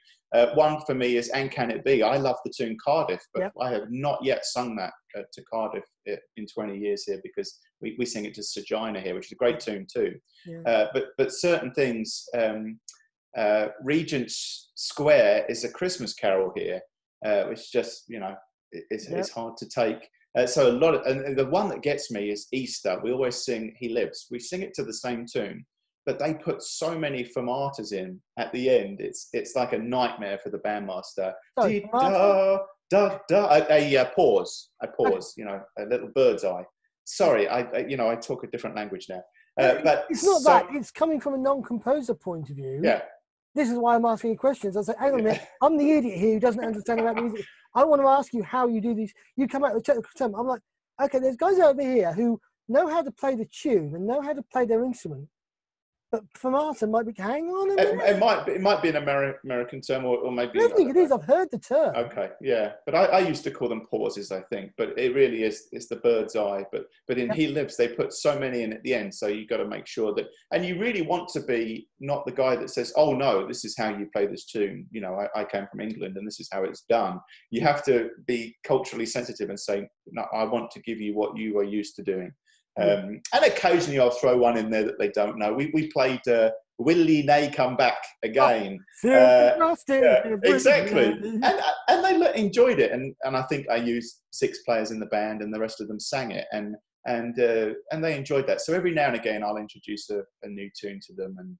One for me is "And Can It Be?" I love the tune Cardiff, but I have not yet sung that to Cardiff in 20 years here, because we sing it to Sagina here, which is a great tune too. But certain things, Regent Square is a Christmas carol here, which just, you know, it's hard to take. So a lot of, and the one that gets me is Easter. We always sing He Lives. We sing it to the same tune, but they put so many fermatas in at the end. It's like a nightmare for the bandmaster. Sorry, Da, da, da, a pause, you know, a little bird's eye. Sorry, I talk a different language now. But it's not that. It's coming from a non-composer point of view. Yeah. This is why I'm asking you questions. I say, hang on a minute, I'm the idiot here who doesn't understand about music. I want to ask you how you do these. You come out with a technical term. I'm like, okay, there's guys over here who know how to play the tune and know how to play their instrument. But fermata might be, hang on a minute. It might be an American term, or maybe. I don't think it is. I've heard the term. Okay, yeah, but I used to call them pauses, I think. But it really is, it's the bird's eye. But in He Lives, they put so many in at the end, so you've got to make sure that, and you really want to be not the guy that says, oh no, this is how you play this tune. You know, I came from England and this is how it's done. You have to be culturally sensitive and say, no, I want to give you what you are used to doing. And occasionally I'll throw one in there that they don't know. We played Will Ye Nay Come Back Again. Exactly. And they enjoyed it. And I think I used 6 players in the band and the rest of them sang it. And they enjoyed that. So every now and again I'll introduce a new tune to them and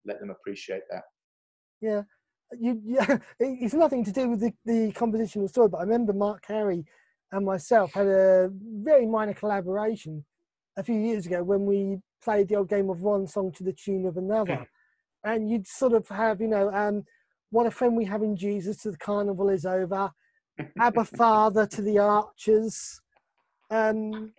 let them appreciate that. Yeah. It's nothing to do with the compositional story, but I remember Mark Carey and myself had a very minor collaboration a few years ago when we played the old game of one song to the tune of another. And you'd sort of have, What a Friend We Have in Jesus to The Carnival Is Over, Abba Father to the Archers, and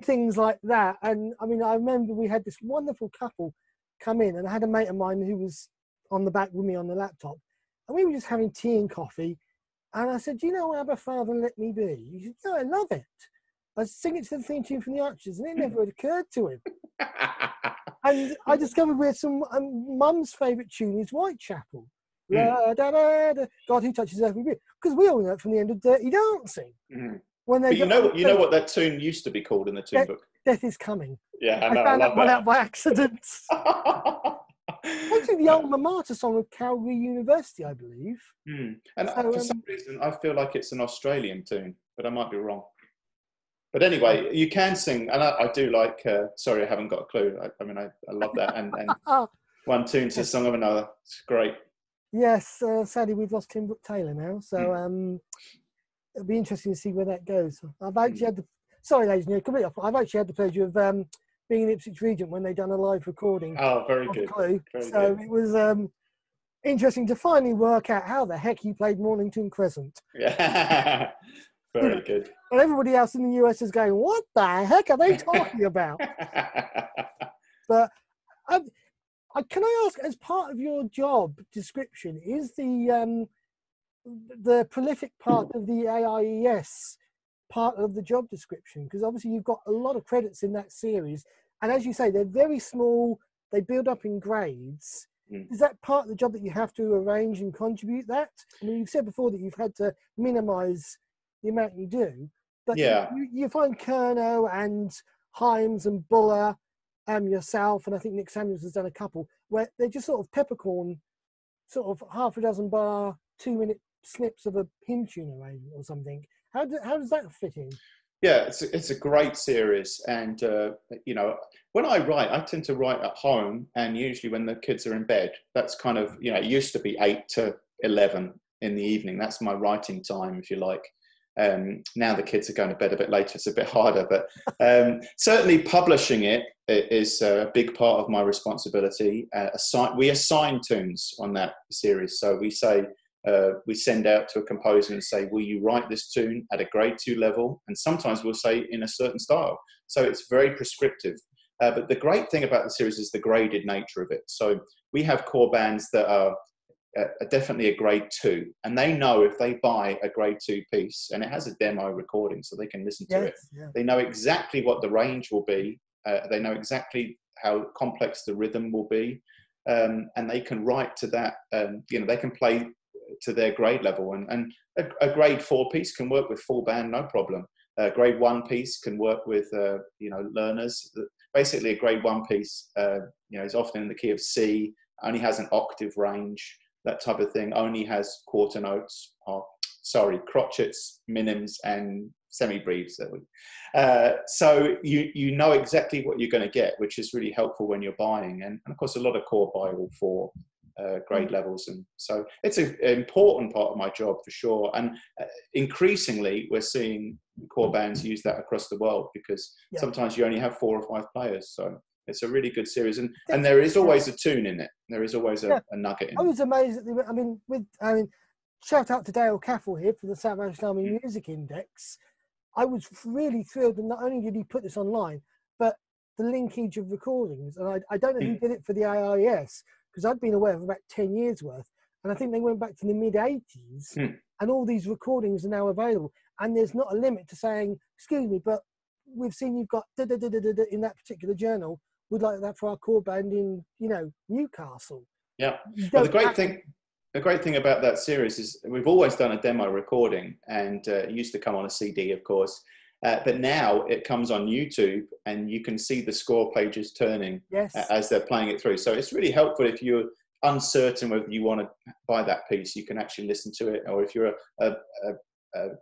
things like that. And I mean, I remember we had this wonderful couple come in, and I had a mate of mine who was on the back with me on the laptop, and we were just having tea and coffee. And I said, do you know Abba Father Let Me Be? He said, no, I love it. I sing it to the theme tune from the Archers, and it never had occurred to him. And I discovered where some Mum's favourite tune is Whitechapel. La, da, da, da, God Who Touches Earth with Me. Because we all know it from the end of Dirty Dancing. When they but you know what that tune used to be called in the tune book? Death Is Coming. Yeah, I found that one out by accident. Actually, the alma mater song of Calgary University, I believe. And so, for some reason, I feel like it's an Australian tune, but I might be wrong. But anyway, you can sing, and I do like, sorry, I haven't got a clue. I mean, I love that. And one tune to the song of another. It's great. Yes, sadly, we've lost Tim Brooke Taylor now. So it'll be interesting to see where that goes. I've actually had sorry, ladies and gentlemen, I've actually had the pleasure of being in Ipswich Regent when they've done a live recording. Oh, very good. Clue. So it was interesting to finally work out how the heck he played Mornington Crescent. Yeah. Very good. And everybody else in the US is going, what the heck are they talking about? But can I ask, as part of your job description, is the prolific part of the AIES part of the job description? Because obviously you've got a lot of credits in that series. And as you say, they're very small. They build up in grades. Is that part of the job that you have to arrange and contribute that? I mean, you've said before that you've had to minimize the amount you do, but you find Kerno and Himes and Buller, yourself, and I think Nick Samuels has done a couple where they're just sort of peppercorn, sort of half a dozen bar, 2-minute snips of a hymn tune arrangement or something. How does that fit in? Yeah, it's a great series, and when I write, I tend to write at home, and usually when the kids are in bed. That's kind of it used to be 8 to 11 in the evening. That's my writing time, if you like. Now the kids are going to bed a bit later. It's a bit harder, but certainly publishing it is a big part of my responsibility. We assign tunes on that series, so we say. We send out to a composer and say, will you write this tune at a grade 2 level? And sometimes we'll say in a certain style. So it's very prescriptive. But the great thing about the series is the graded nature of it. So we have core bands that are definitely a grade 2. And they know if they buy a grade 2 piece, and it has a demo recording so they can listen to it. Yeah. They know exactly what the range will be. They know exactly how complex the rhythm will be. And they can write to that. They can play to their grade level, and a grade 4 piece can work with full band, no problem. A grade 1 piece can work with learners. Basically, a grade 1 piece is often in the key of C, only has an octave range, that type of thing. Only has quarter notes, crotchets, minims, and semi-breeds. So you know exactly what you're going to get, which is really helpful when you're buying. And of course, a lot of corps buy all 4 grade levels, and so it's an important part of my job for sure. And increasingly, we're seeing corps bands use that across the world, because sometimes you only have 4 or 5 players. So it's a really good series, and there is always a tune in it. There is always a nugget in it. I was amazed at I mean, shout out to Dale Caffel here for the Salvation Army Music Index. I was really thrilled, and not only did he put this online, but the linkage of recordings. And I don't know who did it for the AIS, because I'd been aware of about 10 years worth. And I think they went back to the mid-80s, and all these recordings are now available. And there's not a limit to saying, excuse me, but we've seen you've got da-da-da-da-da in that particular journal. We'd like that for our corps band in, Newcastle. Yeah. Well, the great thing about that series is we've always done a demo recording, and it used to come on a CD, of course. But now it comes on YouTube, and you can see the score pages turning as they're playing it through. So it's really helpful if you're uncertain whether you want to buy that piece. You can actually listen to it, or if you're a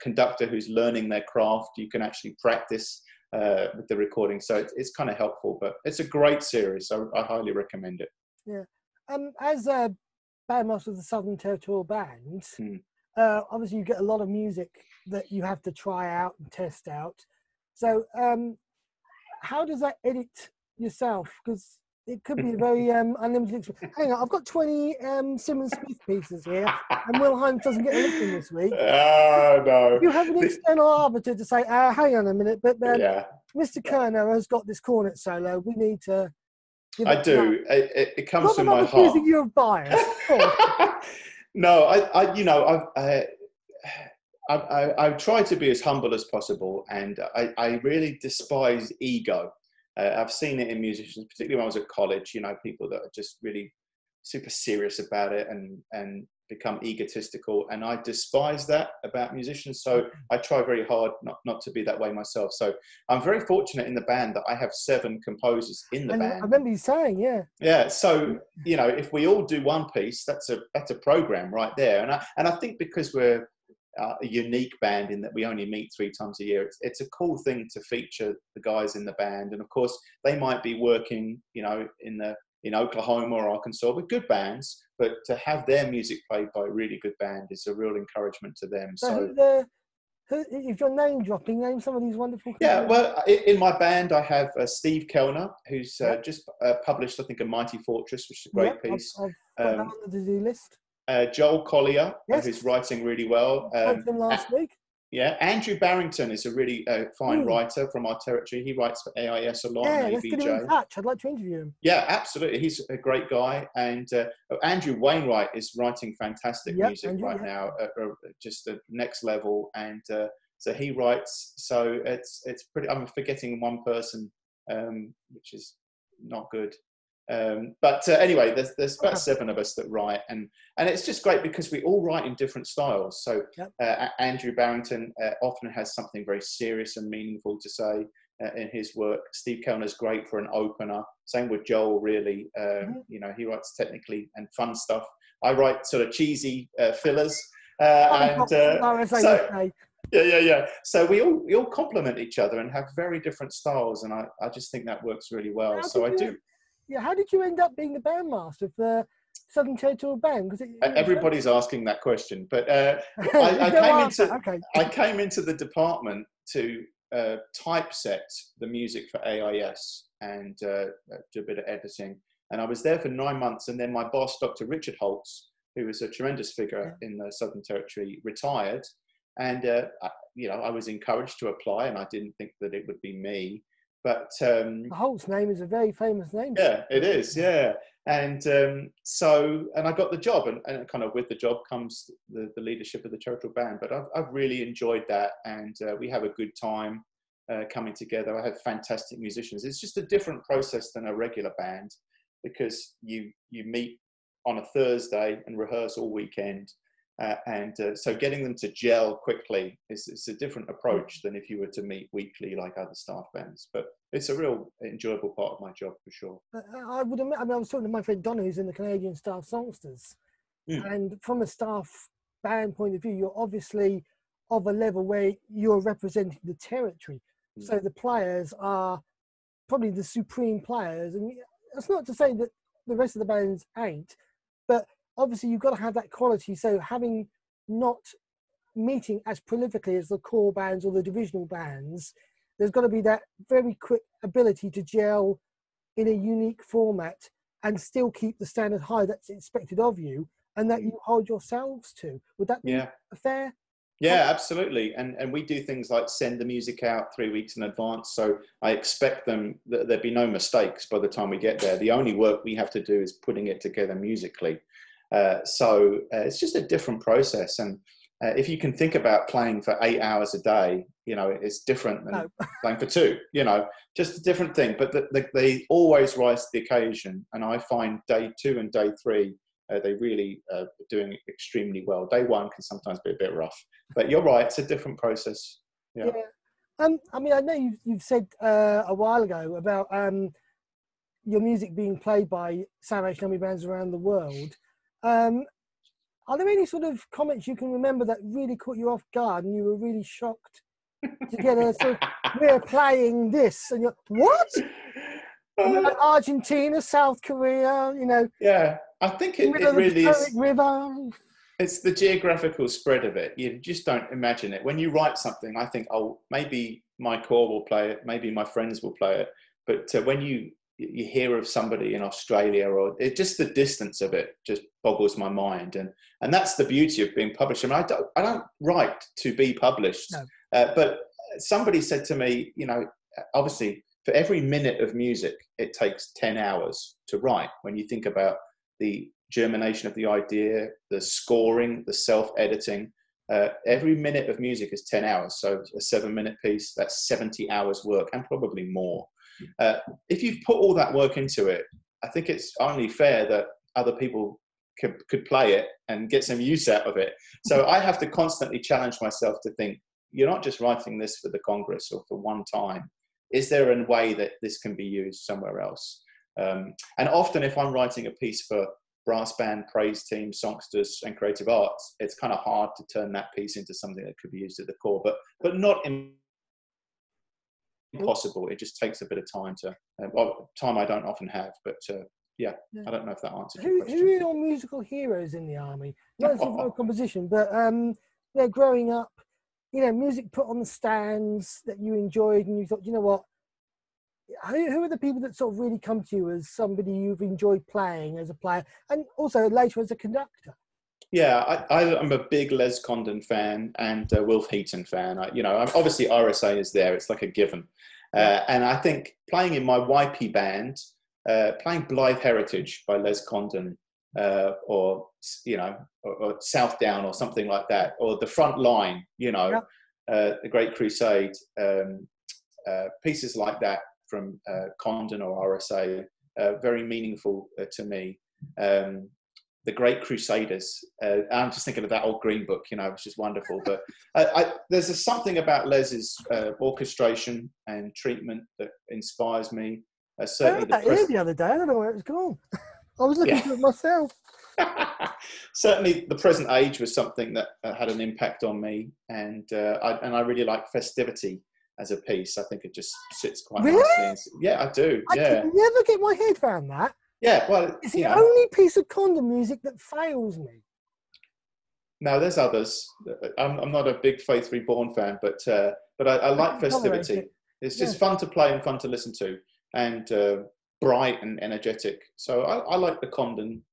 conductor who's learning their craft, you can actually practice with the recording. So it's kind of helpful, but it's a great series. So I highly recommend it. Yeah. As a bandmaster of the Southern Territorial Band, obviously you get a lot of music that you have to try out and test out. So how does that edit yourself? Because it could be a very unlimited experience. Hang on, I've got 20 Simmons-Smith pieces here, and Will Himes doesn't get a listen this week. Oh, no. You have an external arbiter to say, hang on a minute, but Mr. Kerner has got this cornet solo. We need to give it. I do. It comes from my heart. Accusing you of bias. No, I try to be as humble as possible, and I really despise ego. I've seen it in musicians, particularly when I was at college, people that are just really super serious about it and become egotistical. And I despise that about musicians. So I try very hard not to be that way myself. So I'm very fortunate in the band that I have 7 composers in the band. I remember you saying, Yeah. So, if we all do one piece, that's a program right there. And I think because we're a unique band in that we only meet 3 times a year, it's a cool thing to feature the guys in the band. And of course they might be working in Oklahoma or Arkansas with good bands, but to have their music played by a really good band is a real encouragement to them. So if you're name dropping, name some of these wonderful composers. Well, in my band I have Steve Kellner, who's just published, I think, A Mighty Fortress, which is a great piece. I've got that on the to-do list. Joel Collier, who's writing really well. Spoke to him last week. Yeah, Andrew Barrington is a really fine writer from our territory. He writes for AIS a lot. Yeah, let's get him in touch. I'd like to interview him. Yeah, absolutely. He's a great guy. And Andrew Wainwright is writing fantastic music now, just the next level. And so he writes. So it's pretty. I'm forgetting one person, which is not good. But anyway, there's about 7 of us that write, and it's just great because we all write in different styles. So Andrew Barrington often has something very serious and meaningful to say in his work. Steve Kellner's great for an opener. Same with Joel, really. He writes technically and fun stuff. I write sort of cheesy fillers. So we all complement each other and have very different styles, and I just think that works really well. Yeah, how did you end up being the bandmaster of the Southern Territorial Band? Because everybody's asking that question, but I came into the department to typeset the music for AIS and do a bit of editing. And I was there for 9 months, and then my boss, Dr. Richard Holtz, who was a tremendous figure in the Southern Territory, retired. And I was encouraged to apply, and I didn't think that it would be me. But the Holt's name is a very famous name. Yeah, it is. Yeah, and so I got the job, and kind of with the job comes the leadership of the territorial band. But I've really enjoyed that, and we have a good time coming together. I have fantastic musicians. It's just a different process than a regular band, because you meet on a Thursday and rehearse all weekend. So getting them to gel quickly is a different approach than if you were to meet weekly like other staff bands. But it's a real enjoyable part of my job for sure. I would admit, I was talking to my friend Donna, who's in the Canadian Staff Songsters, and from a staff band point of view, you're obviously of a level where you're representing the territory. So the players are probably the supreme players. And that's not to say that the rest of the bands ain't, but obviously you've got to have that quality. So having not meeting as prolifically as the core bands or the divisional bands, there's got to be that very quick ability to gel in a unique format and still keep the standard high that's expected of you and that you hold yourselves to. Would that be a fair? Yeah, absolutely. And we do things like send the music out 3 weeks in advance. So I expect there'd be no mistakes by the time we get there. The only work we have to do is putting it together musically. So it's just a different process. And if you can think about playing for 8 hours a day, you know, it's different than playing for 2, you know, just a different thing. But they always rise to the occasion. And I find day 2 and day 3, they really are doing extremely well. Day 1 can sometimes be a bit rough. But you're right, it's a different process. Yeah. I mean, I know you've said a while ago about your music being played by Salvation Army bands around the world. Are there any sort of comments you can remember that really caught you off guard and you were really shocked to get a sort of, we're playing this, and you're, what? I mean, like Argentina, South Korea, you know. Yeah, I think it really is. River. It's the geographical spread of it. You just don't imagine it. When you write something, I think, oh, maybe my corps will play it, maybe my friends will play it. But when you hear of somebody in Australia, or just the distance of it just boggles my mind. And that's the beauty of being published. I mean, I don't write to be published. No. But somebody said to me, you know, obviously for every minute of music, it takes 10 hours to write. When you think about the germination of the idea, the scoring, the self-editing, every minute of music is 10 hours. So a 7-minute piece, that's 70 hours work, and probably more. If you've put all that work into it, I think it's only fair that other people could play it and get some use out of it. So I have to constantly challenge myself to think, you're not just writing this for the Congress or for one time. Is there a way that this can be used somewhere else? And often if I'm writing a piece for brass band, praise team, songsters, and creative arts, it's kind of hard to turn that piece into something that could be used at the core, but not impossible. It just takes a bit of time time I don't often have, but I don't know if that answers your question. Who are your musical heroes in the army? Not for composition, but you know, growing up, you know, music put on the stands that you enjoyed, and you thought, you know what? Who are the people that sort of really come to you as somebody you've enjoyed playing as a player, and also later as a conductor? Yeah, I'm a big Les Condon fan and Wilf Heaton fan. Obviously RSA is there; it's like a given. And I think playing in my YP band, playing Blythe Heritage by Les Condon, or South Down or something like that, or The Front Line, The Great Crusade, pieces like that from Condon or RSA, very meaningful to me. The Great Crusaders. I'm just thinking of that old Green Book, it was just wonderful. But there's something about Les's orchestration and treatment that inspires me. Certainly the other day, I don't know where it's gone. I was looking for it myself. Certainly the Present Age was something that had an impact on me. And I really like Festivity as a piece. I think it just sits quite nicely. Yeah, I do. I can never get my head around that. Yeah, well, it's the only piece of Condon music that fails me. No, there's others. I'm not a big Faith Reborn fan, but I like Festivity. It's just fun to play and fun to listen to, and bright and energetic. So I like the Condon.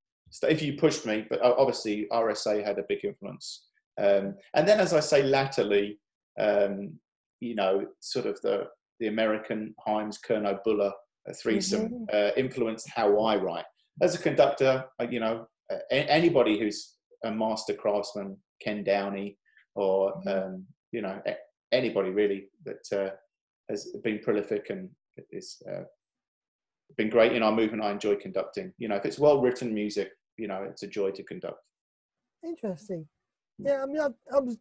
If you pushed me, but obviously RSA had a big influence. And then, as I say, latterly, sort of the American Himes Kerno Buller threesome influenced how I write. As a conductor, anybody who's a master craftsman, Ken Downey, or anybody really that has been prolific and is been great in our movement, I enjoy conducting. If it's well written music, it's a joy to conduct. Interesting. Yeah, I mean,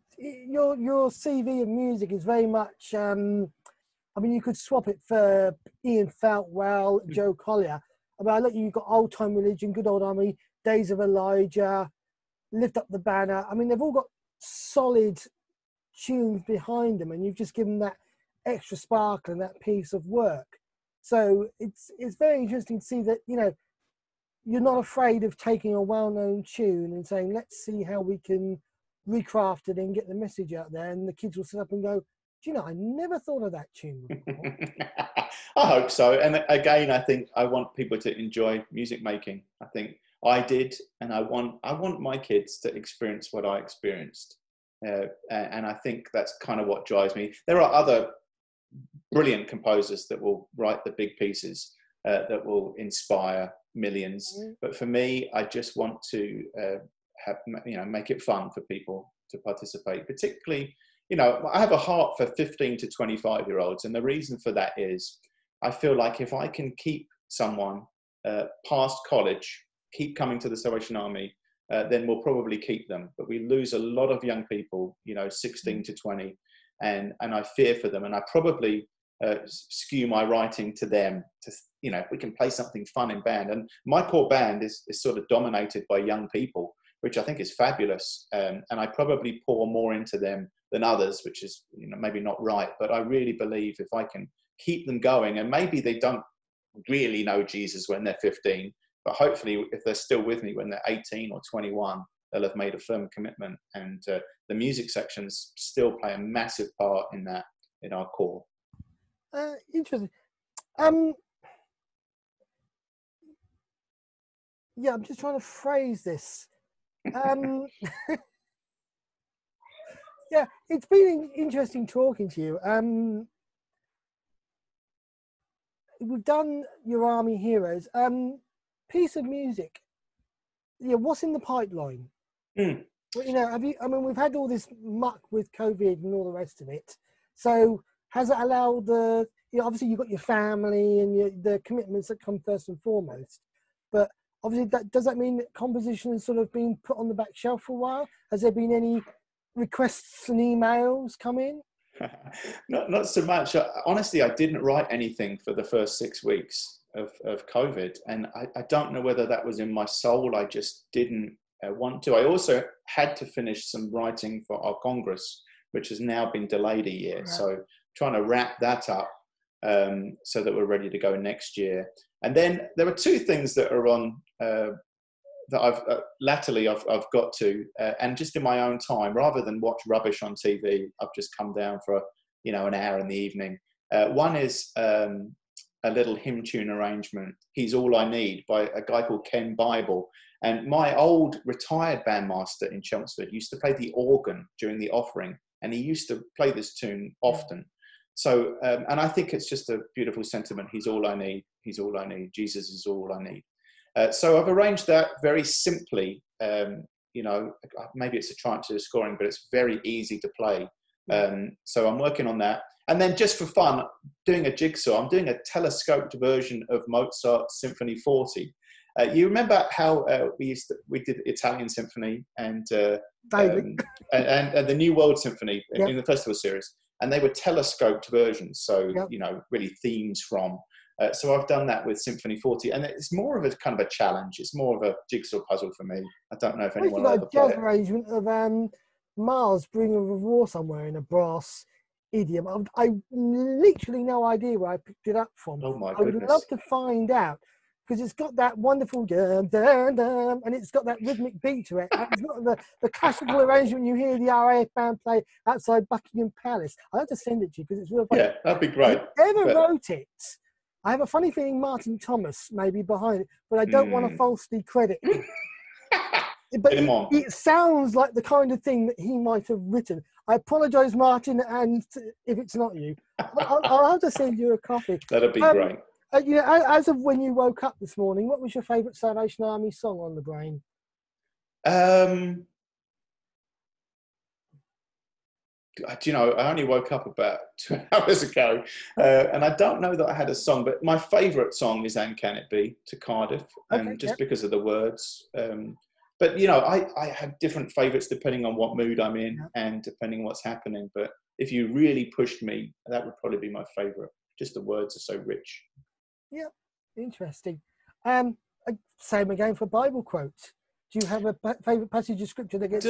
your CV of music is very much. You could swap it for Ian Feltwell, Joe Collier. I look, you've got Old Time Religion, Good Old Army, Days of Elijah, Lift Up the Banner. I mean, they've all got solid tunes behind them, and you've just given that extra sparkle and that piece of work. So it's very interesting to see that, you know, you're not afraid of taking a well-known tune and saying, let's see how we can recraft it and get the message out there. And the kids will sit up and go, do you know, I never thought of that tune before. I hope so. And again, I think I want people to enjoy music making. I think I did, and I want my kids to experience what I experienced. And I think that's kind of what drives me. There are other brilliant composers that will write the big pieces that will inspire millions. But for me, I just want to make it fun for people to participate. Particularly, you know, I have a heart for 15 to 25-year-olds, and the reason for that is I feel like if I can keep someone past college, keep coming to the Salvation Army, then we'll probably keep them. But we lose a lot of young people, you know, 16 to 20, and I fear for them. And I probably skew my writing to them to, you know, if we can play something fun in band. And my core band is sort of dominated by young people, which I think is fabulous. And I probably pour more into them than others, which is, you know, maybe not right. But I really believe if I can keep them going, and maybe they don't really know Jesus when they're 15, but hopefully if they're still with me when they're 18 or 21, they'll have made a firm commitment. And the music sections still play a massive part in that, in our core. Interesting. Yeah, I'm just trying to phrase this. Yeah, it's been interesting talking to you. We've done your Army Heroes. Piece of music. Yeah, what's in the pipeline? Well, you know, we've had all this muck with COVID and all the rest of it. So has it allowed obviously you've got your family and the commitments that come first and foremost, but obviously does that mean that composition has sort of been put on the back shelf for a while? Has there been any requests and emails come in? Not so much. Honestly, I didn't write anything for the first 6 weeks of COVID. And I don't know whether that was in my soul. I just didn't want to. I also had to finish some writing for our Congress, which has now been delayed a year. Yeah. So trying to wrap that up so that we're ready to go next year. And then there are two things that are on that I've latterly I've got to, and just in my own time, rather than watch rubbish on TV, I've just come down for an hour in the evening. One is a little hymn tune arrangement, "He's All I Need," by a guy called Ken Bible. And my old retired bandmaster in Chelmsford used to play the organ during the offering, and he used to play this tune often. So, and I think it's just a beautiful sentiment. He's all I need. He's all I need. Jesus is all I need. So I've arranged that very simply. Maybe it's a triumph to the scoring, but it's very easy to play. So I'm working on that. And then just for fun, doing a jigsaw. I'm doing a telescoped version of Mozart Symphony 40. You remember how we did Italian Symphony and the New World Symphony in the festival series, and they were telescoped versions. So really themes from. So I've done that with Symphony 40, and it's more of a kind of a challenge. It's more of a jigsaw puzzle for me. I don't know if anyone will ever play it. You've got a jazz arrangement of Mars, Bringer of War somewhere in a brass idiom. I literally no idea where I picked it up from. Oh my goodness. I would love to find out, because it's got that wonderful dum, dum, dum, and it's got that rhythmic beat to it. It's not the classical arrangement you hear the RAF band play outside Buckingham Palace. I'll have to send it to you because it's real funny. Yeah, that'd be great. Whoever wrote it, I have a funny feeling Martin Thomas may be behind it, but I don't want to falsely credit him. But it sounds like the kind of thing that he might have written. I apologise, Martin, and if it's not you, I'll have to send you a copy. That'd be great. As of when you woke up this morning, what was your favourite Salvation Army song on the brain? I only woke up about 2 hours ago, and I don't know that I had a song, but my favourite song is "And Can It Be" to Cardiff, because of the words. But I have different favourites depending on what mood I'm in and depending on what's happening. But if you really pushed me, that would probably be my favourite. Just the words are so rich. Yeah, interesting. Same again for Bible quotes. Do you have a favourite passage of scripture that gets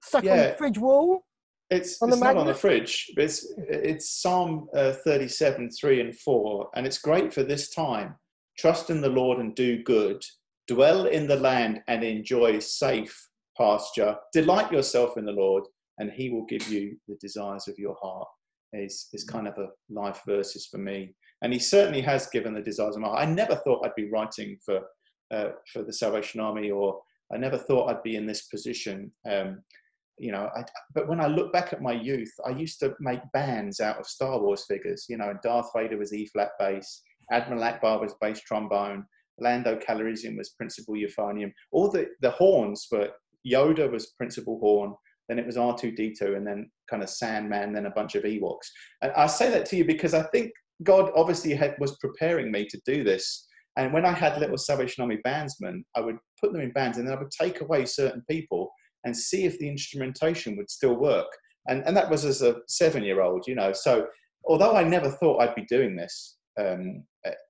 stuck on the fridge wall? It's on the not on the magnet? fridge, but it's Psalm 37, 3 and 4, and it's great for this time. Trust in the Lord and do good. Dwell in the land and enjoy safe pasture. Delight yourself in the Lord, and he will give you the desires of your heart. Is kind of a life verses for me. And he certainly has given the desires of my heart. I never thought I'd be writing for the Salvation Army, or I never thought I'd be in this position. But when I look back at my youth, I used to make bands out of Star Wars figures. And Darth Vader was E-flat bass, Admiral Akbar was bass trombone, Lando Calrissian was principal euphonium. All the horns were, Yoda was principal horn, then it was R2-D2, and then kind of Sandman, then a bunch of Ewoks. And I say that to you because I think God obviously was preparing me to do this. And when I had little Salvation Army bandsmen, I would put them in bands, and then I would take away certain people and see if the instrumentation would still work. And that was as a 7-year-old, So although I never thought I'd be doing this,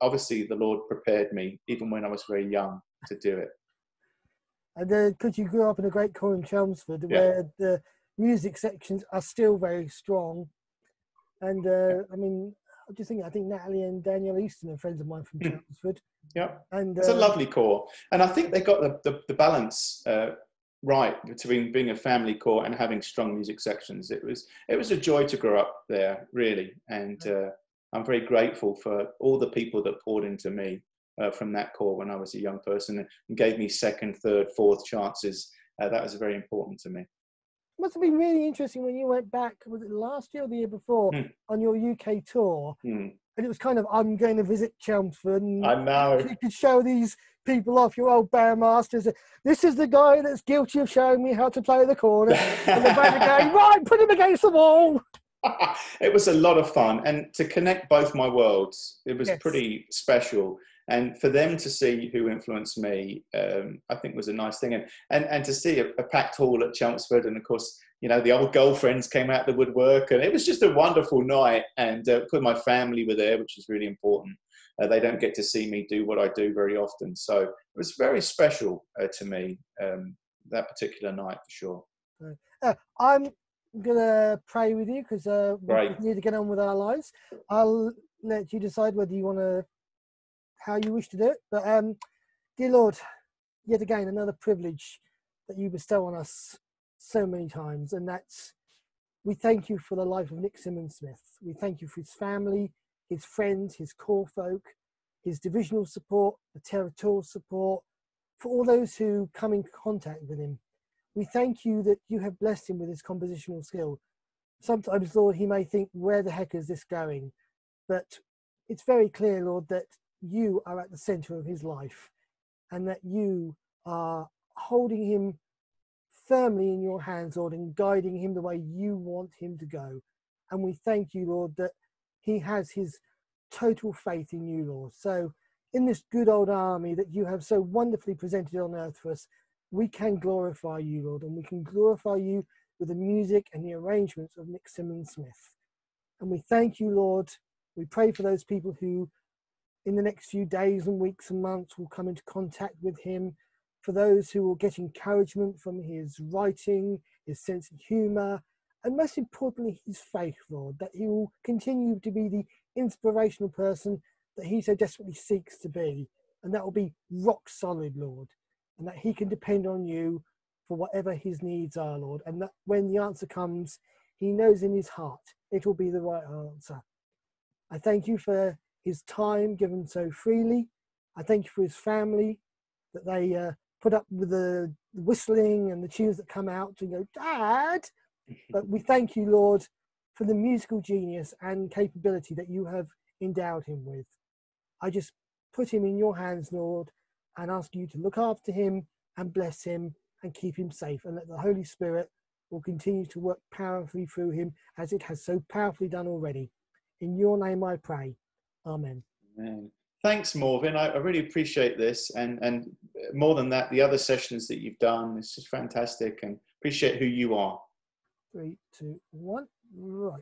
obviously the Lord prepared me, even when I was very young, to do it. And because you grew up in a great corps in Chelmsford, where the music sections are still very strong. And I think Natalie and Danielle Easton are friends of mine from Chelmsford. Yeah, and it's a lovely corps. And I think they got the balance right between being a family corps and having strong music sections. It was a joy to grow up there, really. And I'm very grateful for all the people that poured into me from that corps when I was a young person and gave me second, third, fourth chances. That was very important to me. It must have been really interesting when you went back, was it last year or the year before, on your UK tour? And it was kind of, I'm going to visit Chelmsford. And I know. You could show these people off, your old bandmasters. This is the guy that's guilty of showing me how to play the cornet. And the band again, right, put him against the wall. It was a lot of fun. And to connect both my worlds, it was pretty special. And for them to see who influenced me, I think was a nice thing. And to see a packed hall at Chelmsford, and of course, the old girlfriends came out the woodwork, and it was just a wonderful night. And my family were there, which is really important. They don't get to see me do what I do very often. So it was very special to me, that particular night, for sure. I'm going to pray with you because we need to get on with our lives. I'll let you decide whether you want to, how you wish to do it. But dear Lord, yet again, another privilege that you bestow on us so many times. And that's, we thank you for the life of Nick Simmons-Smith. We thank you for his family, his friends, his core folk, his divisional support, the territorial support, for all those who come in contact with him. We thank you that you have blessed him with his compositional skill. Sometimes, Lord, he may think, where the heck is this going? But it's very clear, Lord, that you are at the center of his life, and that you are holding him firmly in your hands, Lord, and guiding him the way you want him to go. And we thank you, Lord, that he has his total faith in you, Lord. So in this good old army that you have so wonderfully presented on earth for us, we can glorify you, Lord, and we can glorify you with the music and the arrangements of Nick Simmons-Smith. And we thank you, Lord. We pray for those people who in the next few days and weeks and months will come into contact with him, for those who will get encouragement from his writing, his sense of humour, and most importantly, his faith, Lord, that he will continue to be the inspirational person that he so desperately seeks to be, and that will be rock solid, Lord, and that he can depend on you for whatever his needs are, Lord, and that when the answer comes, he knows in his heart it will be the right answer. I thank you for his time given so freely. I thank you for his family, that they put up with the whistling and the tunes that come out to go, Dad. But we thank you, Lord, for the musical genius and capability that you have endowed him with. I just put him in your hands, Lord, and ask you to look after him and bless him and keep him safe, and that the Holy Spirit will continue to work powerfully through him as it has so powerfully done already. In your name I pray. Amen. Amen. Thanks, Morvin. I really appreciate this. And more than that, the other sessions that you've done, it's just fantastic, and appreciate who you are. 3, 2, 1, right.